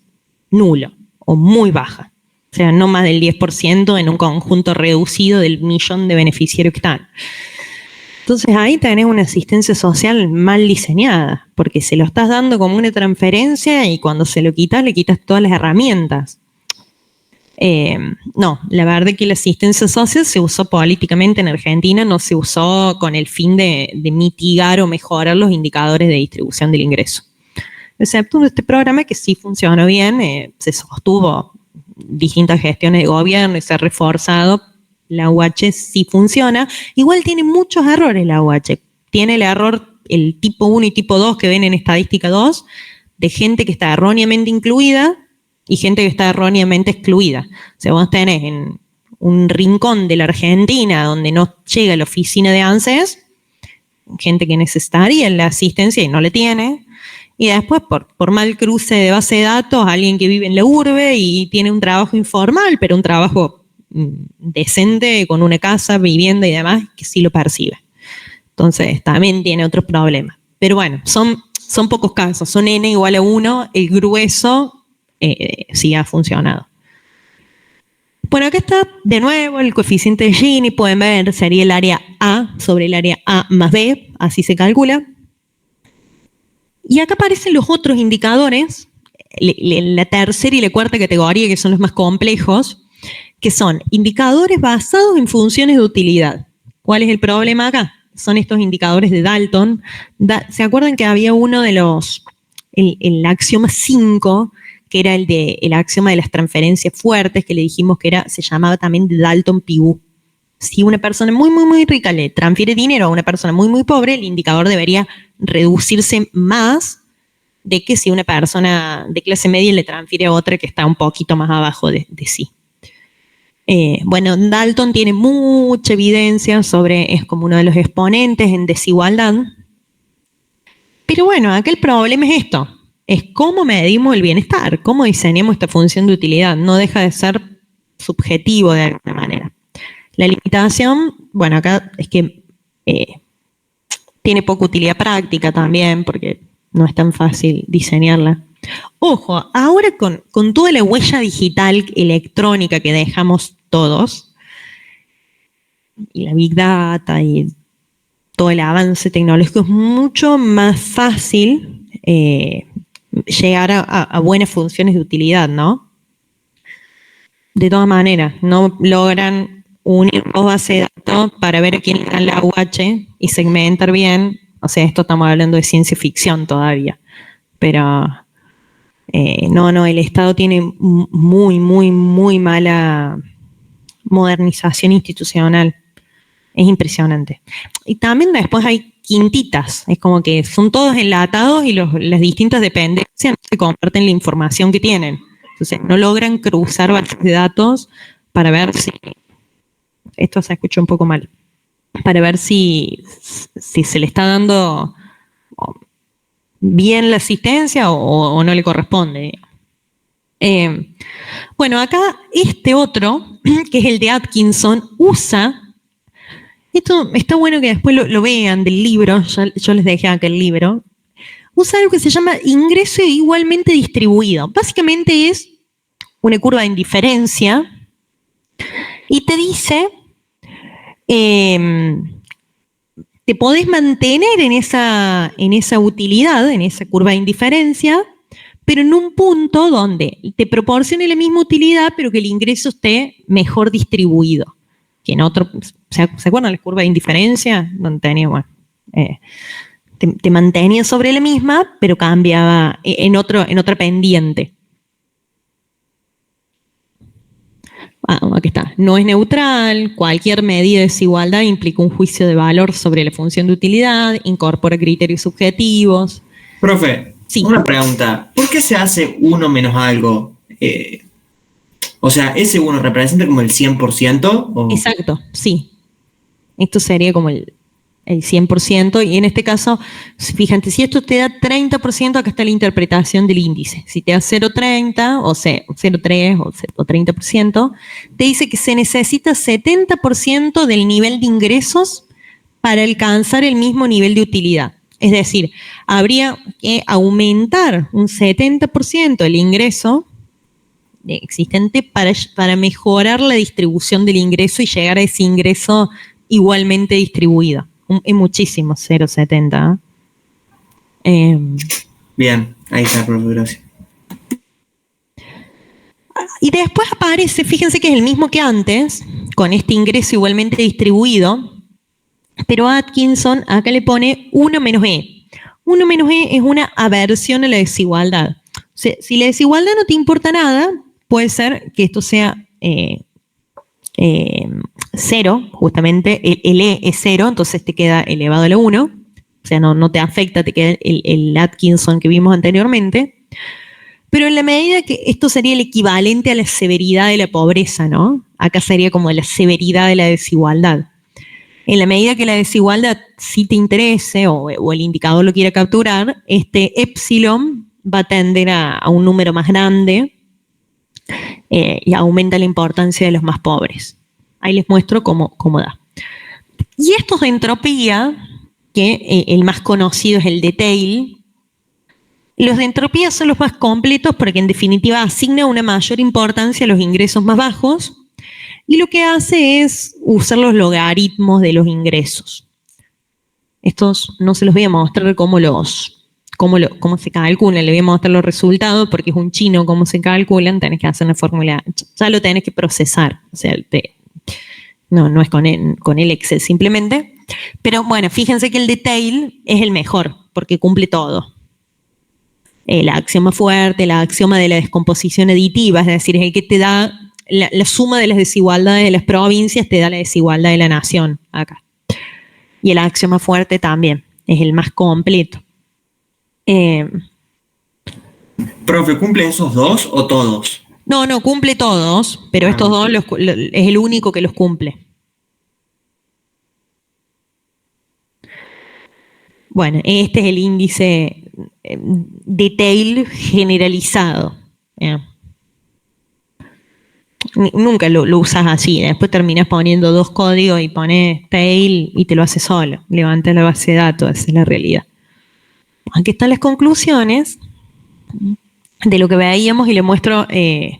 nulo o muy baja. O sea, no más del 10% en un conjunto reducido del millón de beneficiarios que están. Entonces ahí tenés una asistencia social mal diseñada, porque se lo estás dando como una transferencia y cuando se lo quitas, le quitas todas las herramientas. No, la verdad es que la asistencia social se usó políticamente en Argentina, no se usó con el fin de mitigar o mejorar los indicadores de distribución del ingreso. Excepto este programa que sí funcionó bien, se sostuvo distintas gestiones de gobierno y se ha reforzado. La UH sí funciona. Igual tiene muchos errores la UH. Tiene el error, el tipo 1 y tipo 2 que ven en estadística 2, de gente que está erróneamente incluida y gente que está erróneamente excluida. O sea, vos tenés en un rincón de la Argentina donde no llega la oficina de ANSES, gente que necesitaría la asistencia y no le tiene. Y después, por mal cruce de base de datos, alguien que vive en la urbe y tiene un trabajo informal, pero un trabajo decente, con una casa, vivienda y demás, que sí lo percibe. Entonces, también tiene otros problemas. Pero bueno, son pocos casos. Son n igual a 1, el grueso sí ha funcionado. Bueno, acá está de nuevo el coeficiente de Gini, pueden ver, sería el área A sobre el área A más B, así se calcula. Y acá aparecen los otros indicadores, la tercera y la cuarta categoría, que son los más complejos, que son indicadores basados en funciones de utilidad. ¿Cuál es el problema acá? Son estos indicadores de Dalton. ¿Se acuerdan que había uno de el axioma 5, que era el axioma de las transferencias fuertes, que le dijimos que se llamaba también de Dalton-Pigou? Si una persona muy, muy, muy rica le transfiere dinero a una persona muy, muy pobre, el indicador debería reducirse más de que si una persona de clase media le transfiere a otra que está un poquito más abajo de sí. Bueno, Dalton tiene mucha evidencia es como uno de los exponentes en desigualdad. Pero bueno, acá el problema es esto, es cómo medimos el bienestar, cómo diseñamos esta función de utilidad, no deja de ser subjetivo de alguna manera. La limitación, bueno, acá es que tiene poca utilidad práctica también, porque no es tan fácil diseñarla. Ojo, ahora con toda la huella digital electrónica que dejamos todos, y la Big Data y todo el avance tecnológico, es mucho más fácil llegar a buenas funciones de utilidad, ¿no? De todas maneras, no logran unir dos bases de datos para ver a quién está en la UH y segmentar bien. O sea, esto estamos hablando de ciencia ficción todavía, pero no, el Estado tiene muy, muy, muy mala modernización institucional. Es impresionante. Y también después hay quintitas, es como que son todos enlatados y las distintas dependencias no se comparten la información que tienen. Entonces no logran cruzar bases de datos para ver si, esto se escucha un poco mal, para ver si se le está dando bien la asistencia o no le corresponde. Bueno, acá este otro, que es el de Atkinson, usa, esto está bueno que después lo vean del libro, yo les dejé acá el libro, usa algo que se llama ingreso igualmente distribuido. Básicamente es una curva de indiferencia y te dice, te podés mantener en esa utilidad, en esa curva de indiferencia, pero en un punto donde te proporcione la misma utilidad, pero que el ingreso esté mejor distribuido. Que en otro, ¿se acuerdan la curva de indiferencia? Donde tenía, bueno, te mantenía sobre la misma, pero cambiaba en otra pendiente. Aquí está. No es neutral, cualquier medida de desigualdad implica un juicio de valor sobre la función de utilidad, incorpora criterios subjetivos. Profe, sí. Una pregunta. ¿Por qué se hace 1 menos algo? O sea, ¿ese 1 representa como el 100%? ¿O? Exacto, sí. Esto sería como el 100%, y en este caso, fíjate, si esto te da 30%, acá está la interpretación del índice. Si te da 0,30 o 0,3 o 30%, te dice que se necesita 70% del nivel de ingresos para alcanzar el mismo nivel de utilidad. Es decir, habría que aumentar un 70% el ingreso existente para mejorar la distribución del ingreso y llegar a ese ingreso igualmente distribuido. Es muchísimo, 0,70. Bien, ahí está, profe, gracias. Y después aparece, fíjense que es el mismo que antes, con este ingreso igualmente distribuido, pero Atkinson acá le pone 1 menos E. 1 menos E es una aversión a la desigualdad. O sea, si la desigualdad no te importa nada, puede ser que esto sea 0, justamente, el E es 0, entonces te queda elevado a la 1, o sea, no te afecta, te queda el Atkinson que vimos anteriormente, pero en la medida que esto sería el equivalente a la severidad de la pobreza, ¿no? Acá sería como la severidad de la desigualdad. En la medida que la desigualdad sí te interese o el indicador lo quiera capturar, este epsilon va a tender a un número más grande y aumenta la importancia de los más pobres. Ahí les muestro cómo da. Y estos de entropía, que el más conocido es el de Tail, los de entropía son los más completos porque en definitiva asigna una mayor importancia a los ingresos más bajos y lo que hace es usar los logaritmos de los ingresos. Estos no se los voy a mostrar cómo se calculan, le voy a mostrar los resultados porque es un chino cómo se calculan, tenés que hacer una fórmula, ya lo tenés que procesar, o sea, no es con el Excel simplemente, pero bueno, fíjense que el de Tail es el mejor porque cumple todo. El axioma fuerte, el axioma de la descomposición aditiva, es decir, es el que te da la suma de las desigualdades de las provincias, te da la desigualdad de la nación acá. Y el axioma fuerte también, es el más completo. Profe, ¿cumplen esos dos o todos? No, cumple todos, pero estos dos es el único que los cumple. Bueno, este es el índice de Tail generalizado. Nunca lo usas así, después terminas poniendo 2 códigos y pones Tail y te lo hace solo. Levantas la base de datos, esa es la realidad. Aquí están las conclusiones de lo que veíamos y le muestro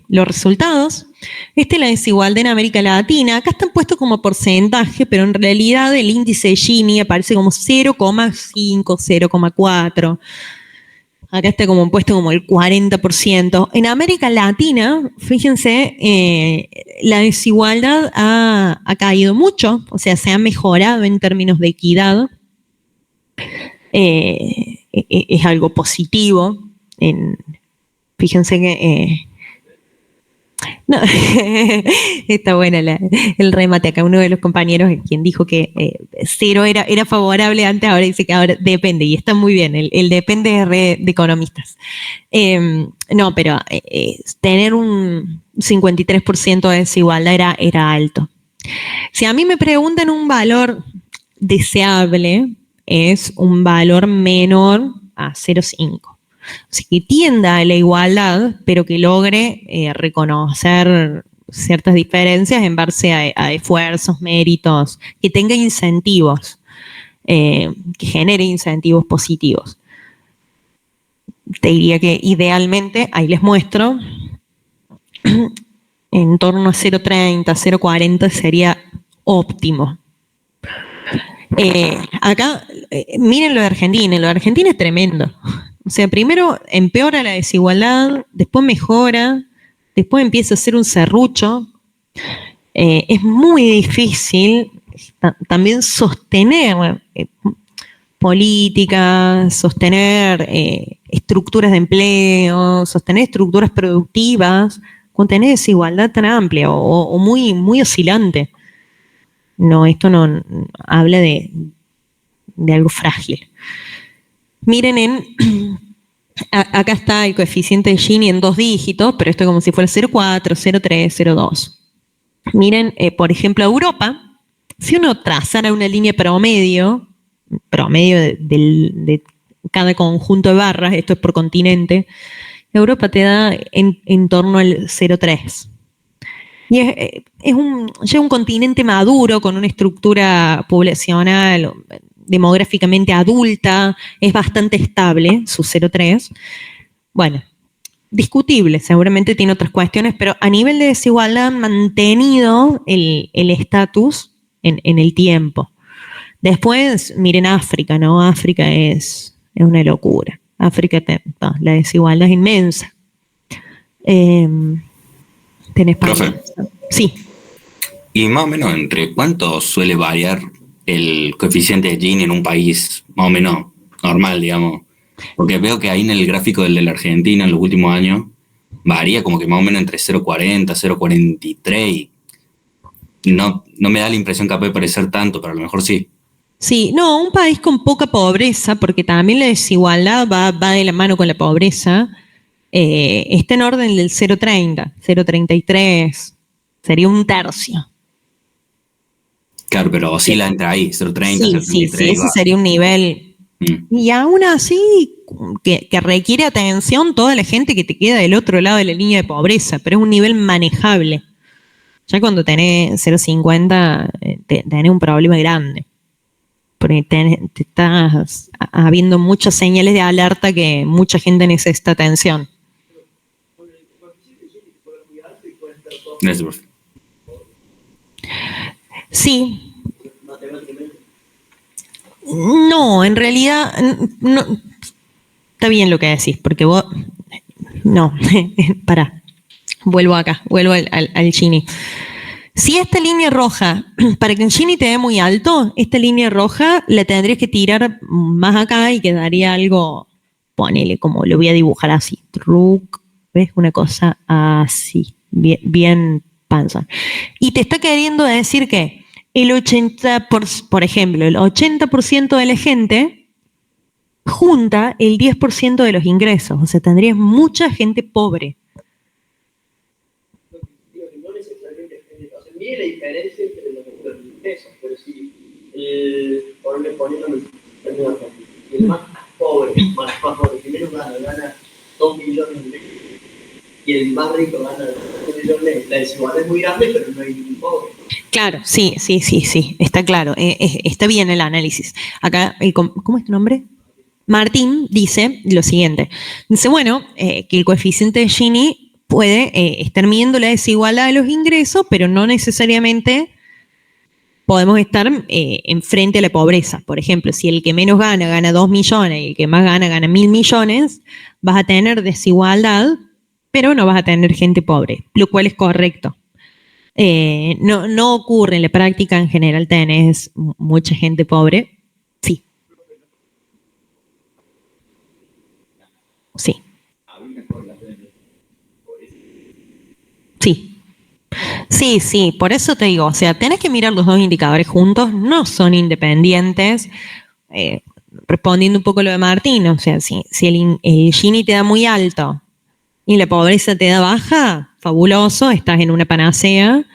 los resultados. Esta es la desigualdad en América Latina. Acá están puestos como porcentaje, pero en realidad el índice de Gini aparece como 0,5, 0,4. Acá está como puesto como el 40%. En América Latina, fíjense, la desigualdad ha caído mucho, o sea, se ha mejorado en términos de equidad. Es algo positivo. Fíjense que no, está buena el remate acá. Uno de los compañeros quien dijo que 0 era favorable antes, ahora dice que ahora depende, y está muy bien, el depende es de economistas. No, pero tener un 53% de desigualdad era alto. Si a mí me preguntan un valor deseable, es un valor menor a 0,5. O sea, que tienda a la igualdad, pero que logre reconocer ciertas diferencias en base a esfuerzos, méritos, que tenga incentivos, que genere incentivos positivos. Te diría que idealmente, ahí les muestro, en torno a 0,30, 0,40 sería óptimo. Acá, miren lo de Argentina. Lo de Argentina es tremendo. O sea, primero empeora la desigualdad, después mejora, después empieza a ser un serrucho. Es muy difícil también sostener políticas, sostener estructuras de empleo, sostener estructuras productivas, con tener desigualdad tan amplia o muy, muy oscilante. No, esto no habla de algo frágil. Miren, acá está el coeficiente de Gini en 2 dígitos, pero esto es como si fuera 0,4, 0,3, 0,2. Miren, por ejemplo, Europa, si uno trazara una línea promedio promedio de cada conjunto de barras, esto es por continente, Europa te da en torno al 0,3. Y ya un continente maduro, con una estructura poblacional demográficamente adulta, es bastante estable, su 0,3. Bueno, discutible, seguramente tiene otras cuestiones, pero a nivel de desigualdad han mantenido el estatus en el tiempo. Después, miren África, ¿no? África es una locura. África, la desigualdad es inmensa. ¿Tenés Profe. Sí. Y más o menos, ¿entre cuánto suele variar el coeficiente de Gini en un país más o menos normal, digamos? Porque veo que ahí en el gráfico del de la Argentina en los últimos años varía como que más o menos entre 0,40, 0,43 y no me da la impresión que puede parecer tanto, pero a lo mejor sí. Sí, no, un país con poca pobreza, porque también la desigualdad va de la mano con la pobreza, está en orden del 0,30, 0,33, sería un tercio. Claro, pero oscila entre ahí, 0,30, Sí, 0,33. sí, ese sería un nivel. Y aún así, que requiere atención toda la gente que te queda del otro lado de la línea de pobreza, pero es un nivel manejable. Ya cuando tenés 0,50, tenés un problema grande. Porque te estás habiendo muchas señales de alerta que mucha gente necesita atención. Gracias, profe. Sí. No, en realidad, no, está bien lo que decís, porque vos, no, pará, vuelvo al Gini. Si esta línea roja, para que el Gini te dé muy alto, esta línea roja la tendrías que tirar más acá y quedaría algo, ponele, como lo voy a dibujar así, ¿ves? Una cosa así, bien panza. Y te está queriendo decir que el 80%, por ejemplo, el 80% de la gente junta el 10% de los ingresos. O sea, tendrías mucha gente pobre. No necesariamente gente, o sea, mire la diferencia entre los ingresos, pero si poniéndome en términos argentinos, si el más pobre, más pobre, que menos gana 2 millones de pesos, y el más rico gana 2 millones, la desigualdad es muy grande, pero no hay ningún pobre. Claro, sí, está claro, está bien el análisis. Acá, ¿cómo es tu nombre? Martín dice lo siguiente. Dice, bueno, que el coeficiente de Gini puede estar midiendo la desigualdad de los ingresos, pero no necesariamente podemos estar enfrente a la pobreza. Por ejemplo, si el que menos gana 2 millones y el que más gana 1.000 millones, vas a tener desigualdad, pero no vas a tener gente pobre, lo cual es correcto. No ocurre en la práctica, en general tenés mucha gente pobre. Sí. Sí, por eso te digo, o sea, tenés que mirar los dos indicadores juntos, no son independientes. Respondiendo un poco a lo de Martín, o sea, si el Gini te da muy alto y la pobreza te da baja, fabuloso, estás en una panacea,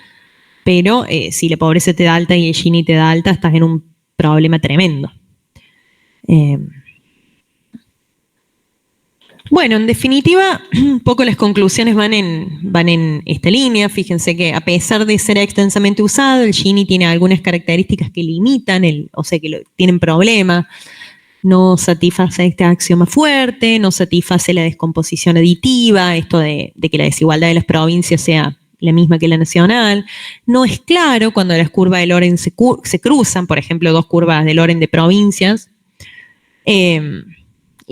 pero si la pobreza te da alta y el Gini te da alta, estás en un problema tremendo. Bueno, en definitiva, un poco las conclusiones van en esta línea. Fíjense que a pesar de ser extensamente usado, el Gini tiene algunas características que limitan, o sea, que tienen problemas. No satisface este axioma fuerte, no satisface la descomposición aditiva, esto de que la desigualdad de las provincias sea la misma que la nacional. No es claro cuando las curvas de Lorenz se cruzan, por ejemplo, dos curvas de Lorenz de provincias.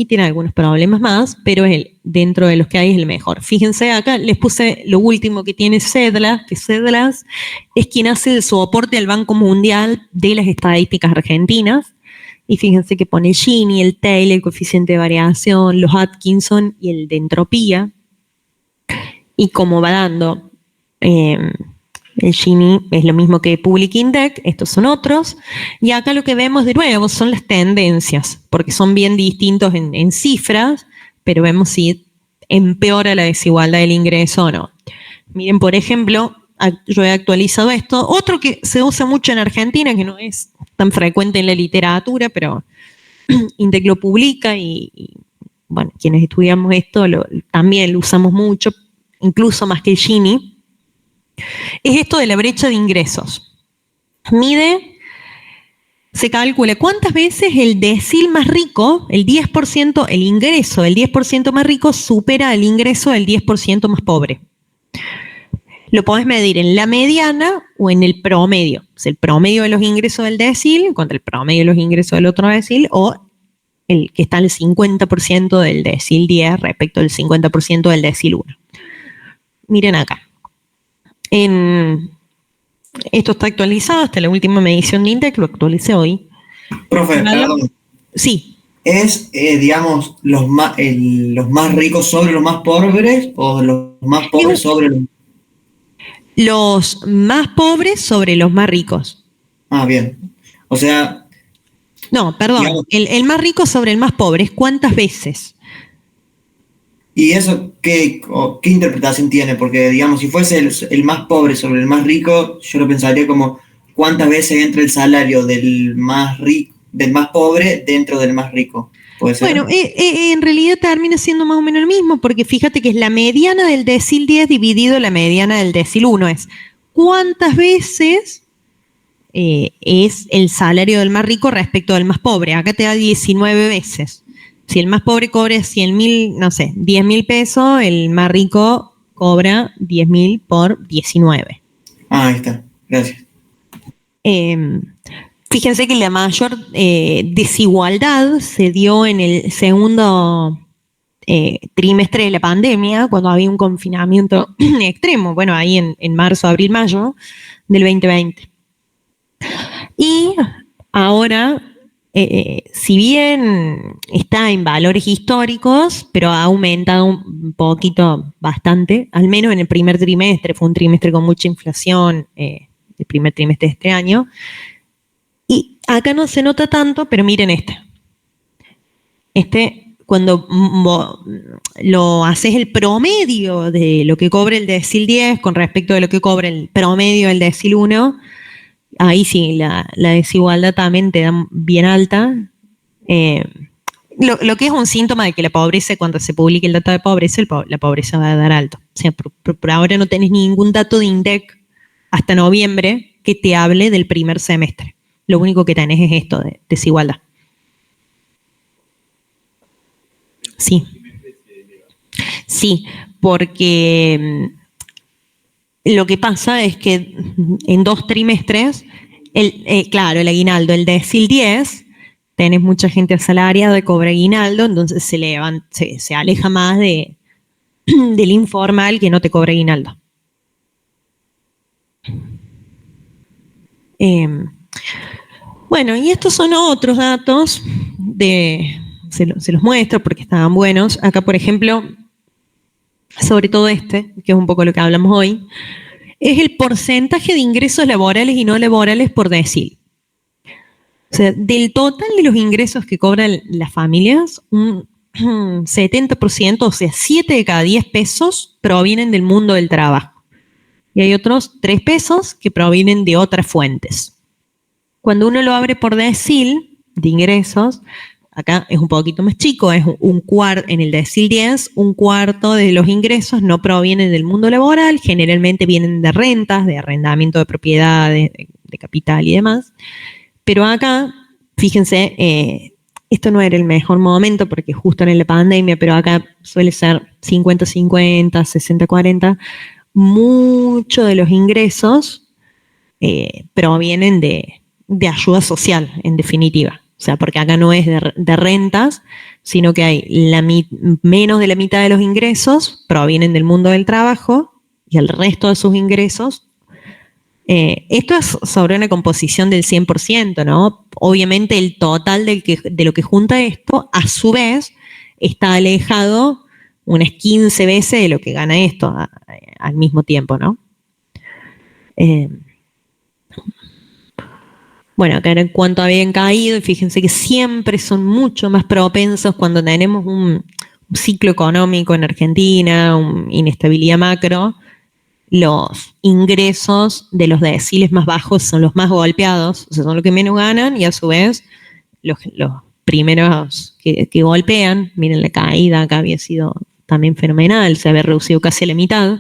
Y tiene algunos problemas más, pero dentro de los que hay es el mejor. Fíjense acá, les puse lo último que tiene Cedlas, que Cedlas es quien hace el soporte al Banco Mundial de las estadísticas argentinas. Y fíjense que pone Gini, el Taylor, el coeficiente de variación, los Atkinson y el de entropía. Y como va dando, el Gini es lo mismo que Public Index, estos son otros. Y acá lo que vemos de nuevo son las tendencias, porque son bien distintos en cifras, pero vemos si empeora la desigualdad del ingreso o no. Miren, por ejemplo, yo he actualizado esto. Otro que se usa mucho en Argentina, que no es tan frecuente en la literatura, pero INDEC lo publica y, bueno, quienes estudiamos esto también lo usamos mucho, incluso más que el Gini. Es esto de la brecha de ingresos. Se calcula cuántas veces el decil más rico, el 10%, el ingreso del 10% más rico supera el ingreso del 10% más pobre. Lo podés medir en la mediana o en el promedio. O sea, el promedio de los ingresos del decil contra el promedio de los ingresos del otro decil, o el que está al 50% del decil 10 respecto al 50% del decil 1. Miren acá. Esto está actualizado hasta la última medición de INDEC, lo actualicé hoy. Profe, perdón. Sí. ¿Es, digamos, los más ricos sobre los más pobres o los más pobres sobre los... Los más pobres sobre los más ricos. Ah, bien. O sea... No, perdón. Digamos, el más rico sobre el más pobre. ¿Cuántas veces? ¿Y eso qué interpretación tiene? Porque, digamos, si fuese el más pobre sobre el más rico, yo lo pensaría como cuántas veces entra el salario del más pobre dentro del más rico. ¿Puede ser? Bueno, en realidad termina siendo más o menos lo mismo, porque fíjate que es la mediana del decil 10 dividido la mediana del decil 1. Es cuántas veces es el salario del más rico respecto del más pobre. Acá te da 19 veces. Si el más pobre cobra 100.000, no sé, 10.000 pesos, el más rico cobra 10.000 por 19. Ah, ahí está. Gracias. Fíjense que la mayor desigualdad se dio en el segundo trimestre de la pandemia, cuando había un confinamiento extremo, bueno, ahí en marzo, abril, mayo del 2020. Y ahora... si bien está en valores históricos, pero ha aumentado un poquito, bastante, al menos en el primer trimestre, fue un trimestre con mucha inflación, el primer trimestre de este año, y acá no se nota tanto, pero miren cuando lo haces el promedio de lo que cobra el decil 10 con respecto de lo que cobra el promedio del decil 1, ahí sí, la desigualdad también te da bien alta. Lo que es un síntoma de que la pobreza, cuando se publique el dato de pobreza, la pobreza va a dar alto. O sea, por ahora no tenés ningún dato de INDEC hasta noviembre que te hable del primer semestre. Lo único que tenés es esto de desigualdad. Sí. Sí, porque... lo que pasa es que en 2 trimestres, claro, el aguinaldo, el decil 10, tenés mucha gente asalariada que cobra aguinaldo, entonces se aleja más del informal que no te cobra aguinaldo. Bueno, y estos son otros datos, se los muestro porque estaban buenos. Acá, por ejemplo... sobre todo que es un poco lo que hablamos hoy, es el porcentaje de ingresos laborales y no laborales por decil. O sea, del total de los ingresos que cobran las familias, un 70%, o sea, 7 de cada 10 pesos provienen del mundo del trabajo. Y hay otros 3 pesos que provienen de otras fuentes. Cuando uno lo abre por decil de ingresos, acá es un poquito más chico, es en el decil 10, un cuarto de los ingresos no provienen del mundo laboral, generalmente vienen de rentas, de arrendamiento de propiedades, de capital y demás. Pero acá, fíjense, esto no era el mejor momento porque justo en la pandemia, pero acá suele ser 50-50, 60-40. Muchos de los ingresos provienen de ayuda social, en definitiva. O sea, porque acá no es de rentas, sino que hay menos de la mitad de los ingresos provienen del mundo del trabajo y el resto de sus ingresos. Esto es sobre una composición del 100%, ¿no? Obviamente el total de lo que junta esto, a su vez, está alejado unas 15 veces de lo que gana esto al mismo tiempo, ¿no? Bueno, acá en cuanto habían caído, y fíjense que siempre son mucho más propensos cuando tenemos un ciclo económico en Argentina, una inestabilidad macro, los ingresos de los deciles más bajos son los más golpeados, o sea, son los que menos ganan, y a su vez los primeros que golpean, miren la caída acá había sido también fenomenal, se había reducido casi a la mitad.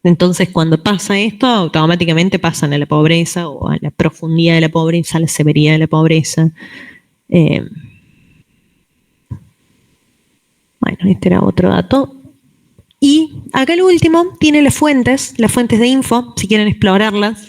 Entonces, cuando pasa esto, automáticamente pasan a la pobreza o a la profundidad de la pobreza, a la severidad de la pobreza. Bueno, este era otro dato. Y acá lo último tiene las fuentes de info, si quieren explorarlas.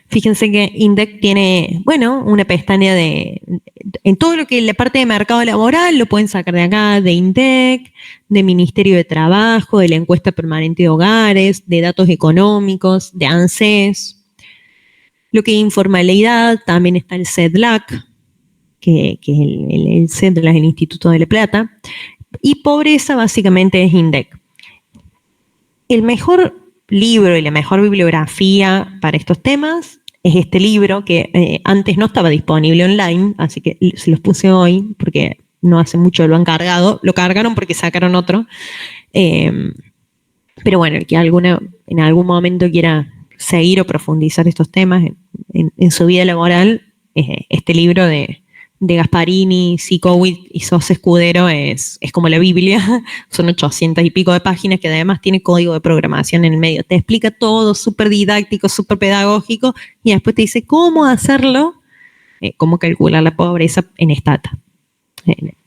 Fíjense que INDEC tiene, bueno, una pestaña en todo lo que es la parte de mercado laboral, lo pueden sacar de acá, de INDEC, de Ministerio de Trabajo, de la encuesta permanente de hogares, de datos económicos, de ANSES. Lo que es informalidad, también está el CEDLAC, que es el CEDLAC, el Instituto de La Plata. Y pobreza básicamente es INDEC. El mejor libro y la mejor bibliografía para estos temas es este libro que antes no estaba disponible online, así que se los puse hoy porque no hace mucho lo han cargado. Lo cargaron porque sacaron otro. Pero bueno, el que en algún momento quiera seguir o profundizar estos temas en su vida laboral, este libro de Gasparini, Sikowitz y Sos Escudero es como la Biblia. Son 800 y pico de páginas que además tiene código de programación en el medio. Te explica todo, súper didáctico, súper pedagógico, y después te dice cómo hacerlo, cómo calcular la pobreza en Stata.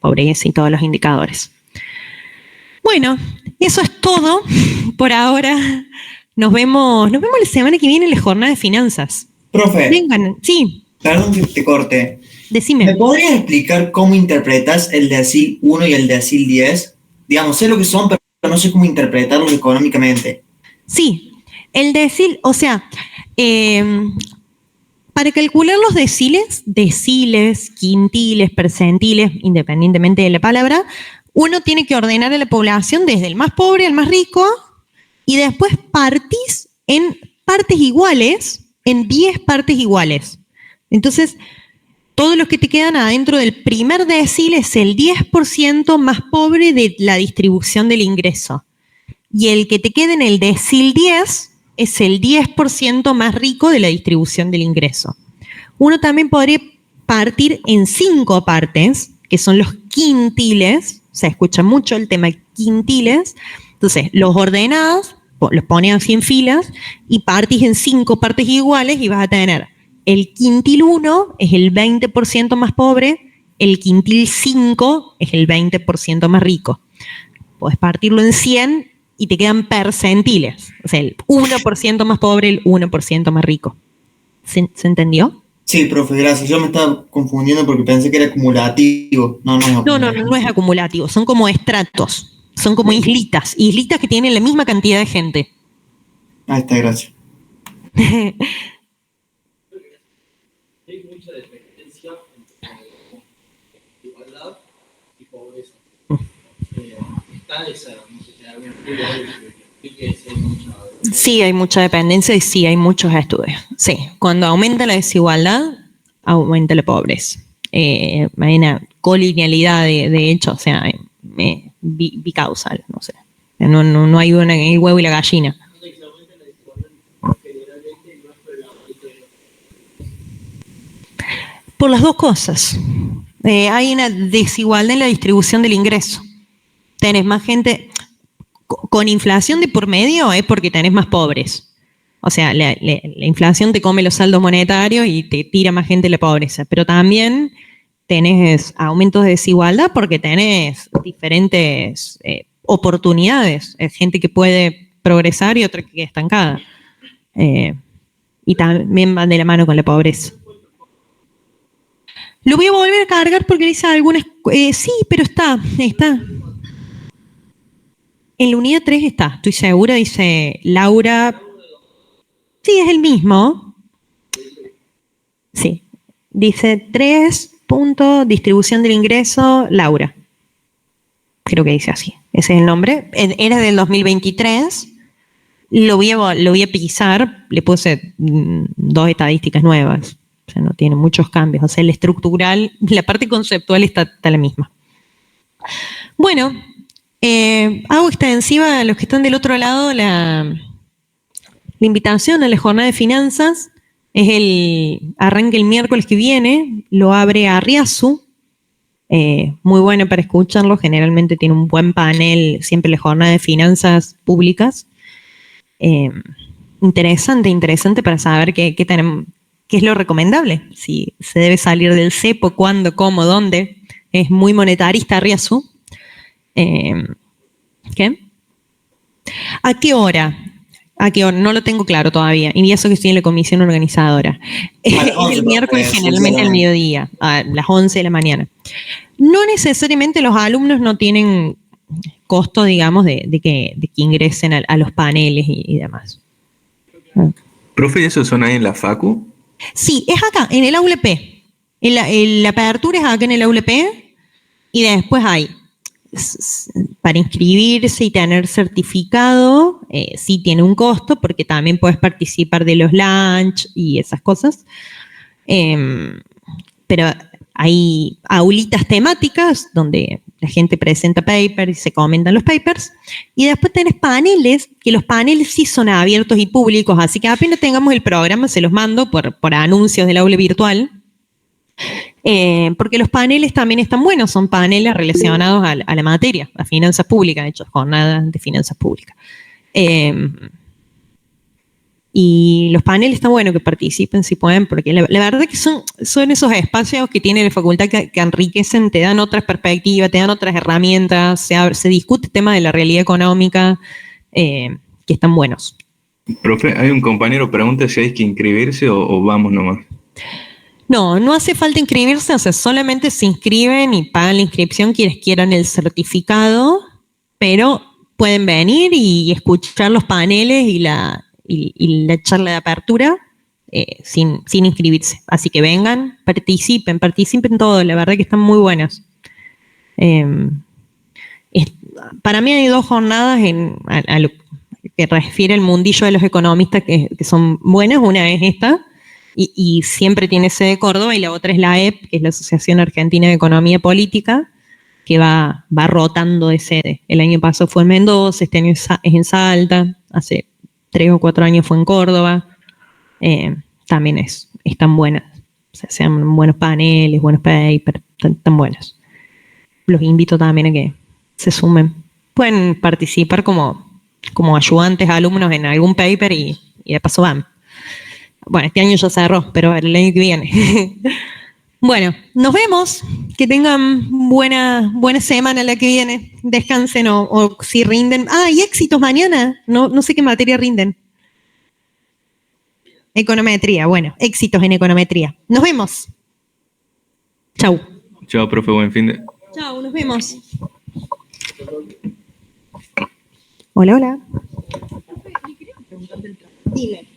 Pobreza y todos los indicadores. Bueno, eso es todo por ahora. Nos vemos la semana que viene en la jornada de finanzas. Profe. Vengan, sí. Perdón que te corte. Decime. ¿Me podrías explicar cómo interpretas el decil 1 y el decil 10? Digamos, sé lo que son, pero no sé cómo interpretarlos económicamente. Sí, el decil, o sea, para calcular los deciles, quintiles, percentiles, independientemente de la palabra, uno tiene que ordenar a la población desde el más pobre al más rico, y después partís en partes iguales, en 10 partes iguales. Entonces, todos los que te quedan adentro del primer decil es el 10% más pobre de la distribución del ingreso. Y el que te quede en el decil 10 es el 10% más rico de la distribución del ingreso. Uno también podría partir en 5 partes, que son los quintiles. Se escucha mucho el tema quintiles. Entonces, los ordenás, los pones así en filas y partís en 5 partes iguales y vas a tener el quintil 1 es el 20% más pobre, el quintil 5 es el 20% más rico. Podés partirlo en 100 y te quedan percentiles. O sea, el 1% más pobre, el 1% más rico. ¿Se entendió? Sí, profe, gracias. Yo me estaba confundiendo porque pensé que era acumulativo. No es acumulativo. No es acumulativo. Son como estratos. Son como islitas. Islitas que tienen la misma cantidad de gente. Ahí está, gracias. Hay mucha dependencia entre igualdad y pobreza. Está esa, no sé si hay algún estudio que explique si hay mucha. Sí, hay mucha dependencia y sí, hay muchos estudios. Sí, cuando aumenta la desigualdad, aumenta la pobreza. Hay una colinealidad, de hecho, o sea, bicausal, no sé. No hay el huevo y la gallina. Por las dos cosas. Hay una desigualdad en la distribución del ingreso. Tenés más gente con inflación de por medio, es porque tenés más pobres. O sea, la inflación te come los saldos monetarios y te tira más gente a la pobreza. Pero también tenés aumentos de desigualdad porque tenés diferentes oportunidades. Gente que puede progresar y otra que queda estancada. Y también van de la mano con la pobreza. Lo voy a volver a cargar porque dice algunas... sí, pero está. En la unidad 3 está, estoy segura, dice Laura. Sí, es el mismo. Sí. Dice 3 puntos, distribución del ingreso, Laura. Creo que dice así. Ese es el nombre. Era del 2023. Lo voy a pisar. Le puse 2 estadísticas nuevas. O sea, no tiene muchos cambios. O sea, el estructural, la parte conceptual está la misma. Bueno, Hago extensiva a los que están del otro lado la invitación a la jornada de finanzas. Arranca el miércoles que viene, lo abre Arriazu. Muy bueno para escucharlo, generalmente tiene un buen panel, siempre la jornada de finanzas públicas. Interesante para saber qué es lo recomendable, si se debe salir del cepo, cuándo, cómo, dónde. Es muy monetarista Arriazu. ¿Qué? ¿A qué hora? No lo tengo claro todavía. Y eso que estoy en la comisión organizadora. Es el miércoles generalmente al mediodía, a las 11 de la mañana. No necesariamente los alumnos no tienen costo, digamos, de que ingresen a los paneles y demás. Profe, ¿y esos son ahí en la Facu? Sí, es acá, en el aula P. La apertura es acá en el aula P y después hay, para inscribirse y tener certificado, sí tiene un costo porque también puedes participar de los lunch y esas cosas. Pero hay aulitas temáticas donde la gente presenta papers y se comentan los papers. Y después tenés paneles, que los paneles sí son abiertos y públicos, así que apenas tengamos el programa se los mando por anuncios del aula virtual. Porque los paneles también están buenos, son paneles relacionados a la materia, a finanzas públicas, de hecho, jornadas de finanzas públicas. Y los paneles están buenos que participen si pueden, porque la verdad que son esos espacios que tiene la facultad que enriquecen, te dan otras perspectivas, te dan otras herramientas, se discute el tema de la realidad económica, que están buenos. Profe, hay un compañero pregunta si hay que inscribirse o vamos nomás. No hace falta inscribirse, o sea, solamente se inscriben y pagan la inscripción quienes quieran el certificado, pero pueden venir y escuchar los paneles y la charla de apertura sin inscribirse. Así que vengan, participen todos, la verdad que están muy buenos. Para mí hay 2 jornadas a lo que refiere al mundillo de los economistas que son buenas. Una es esta, y siempre tiene sede Córdoba, y la otra es la AEP, que es la Asociación Argentina de Economía Política, que va rotando de sede. El año pasado fue en Mendoza, este año es en Salta, hace 3 o 4 años fue en Córdoba. También están buenas. O sea, sean buenos paneles, buenos papers, están buenos. Los invito también a que se sumen. Pueden participar como ayudantes, alumnos en algún paper y de paso van. Bueno, este año ya cerró, pero el año que viene. Bueno, nos vemos. Que tengan buena semana la que viene. Descansen o si rinden. Y éxitos mañana. No sé qué materia rinden. Econometría, bueno, éxitos en econometría. Nos vemos. Chau. Chao, profe, buen fin de... Chau, nos vemos. Hola. Dime.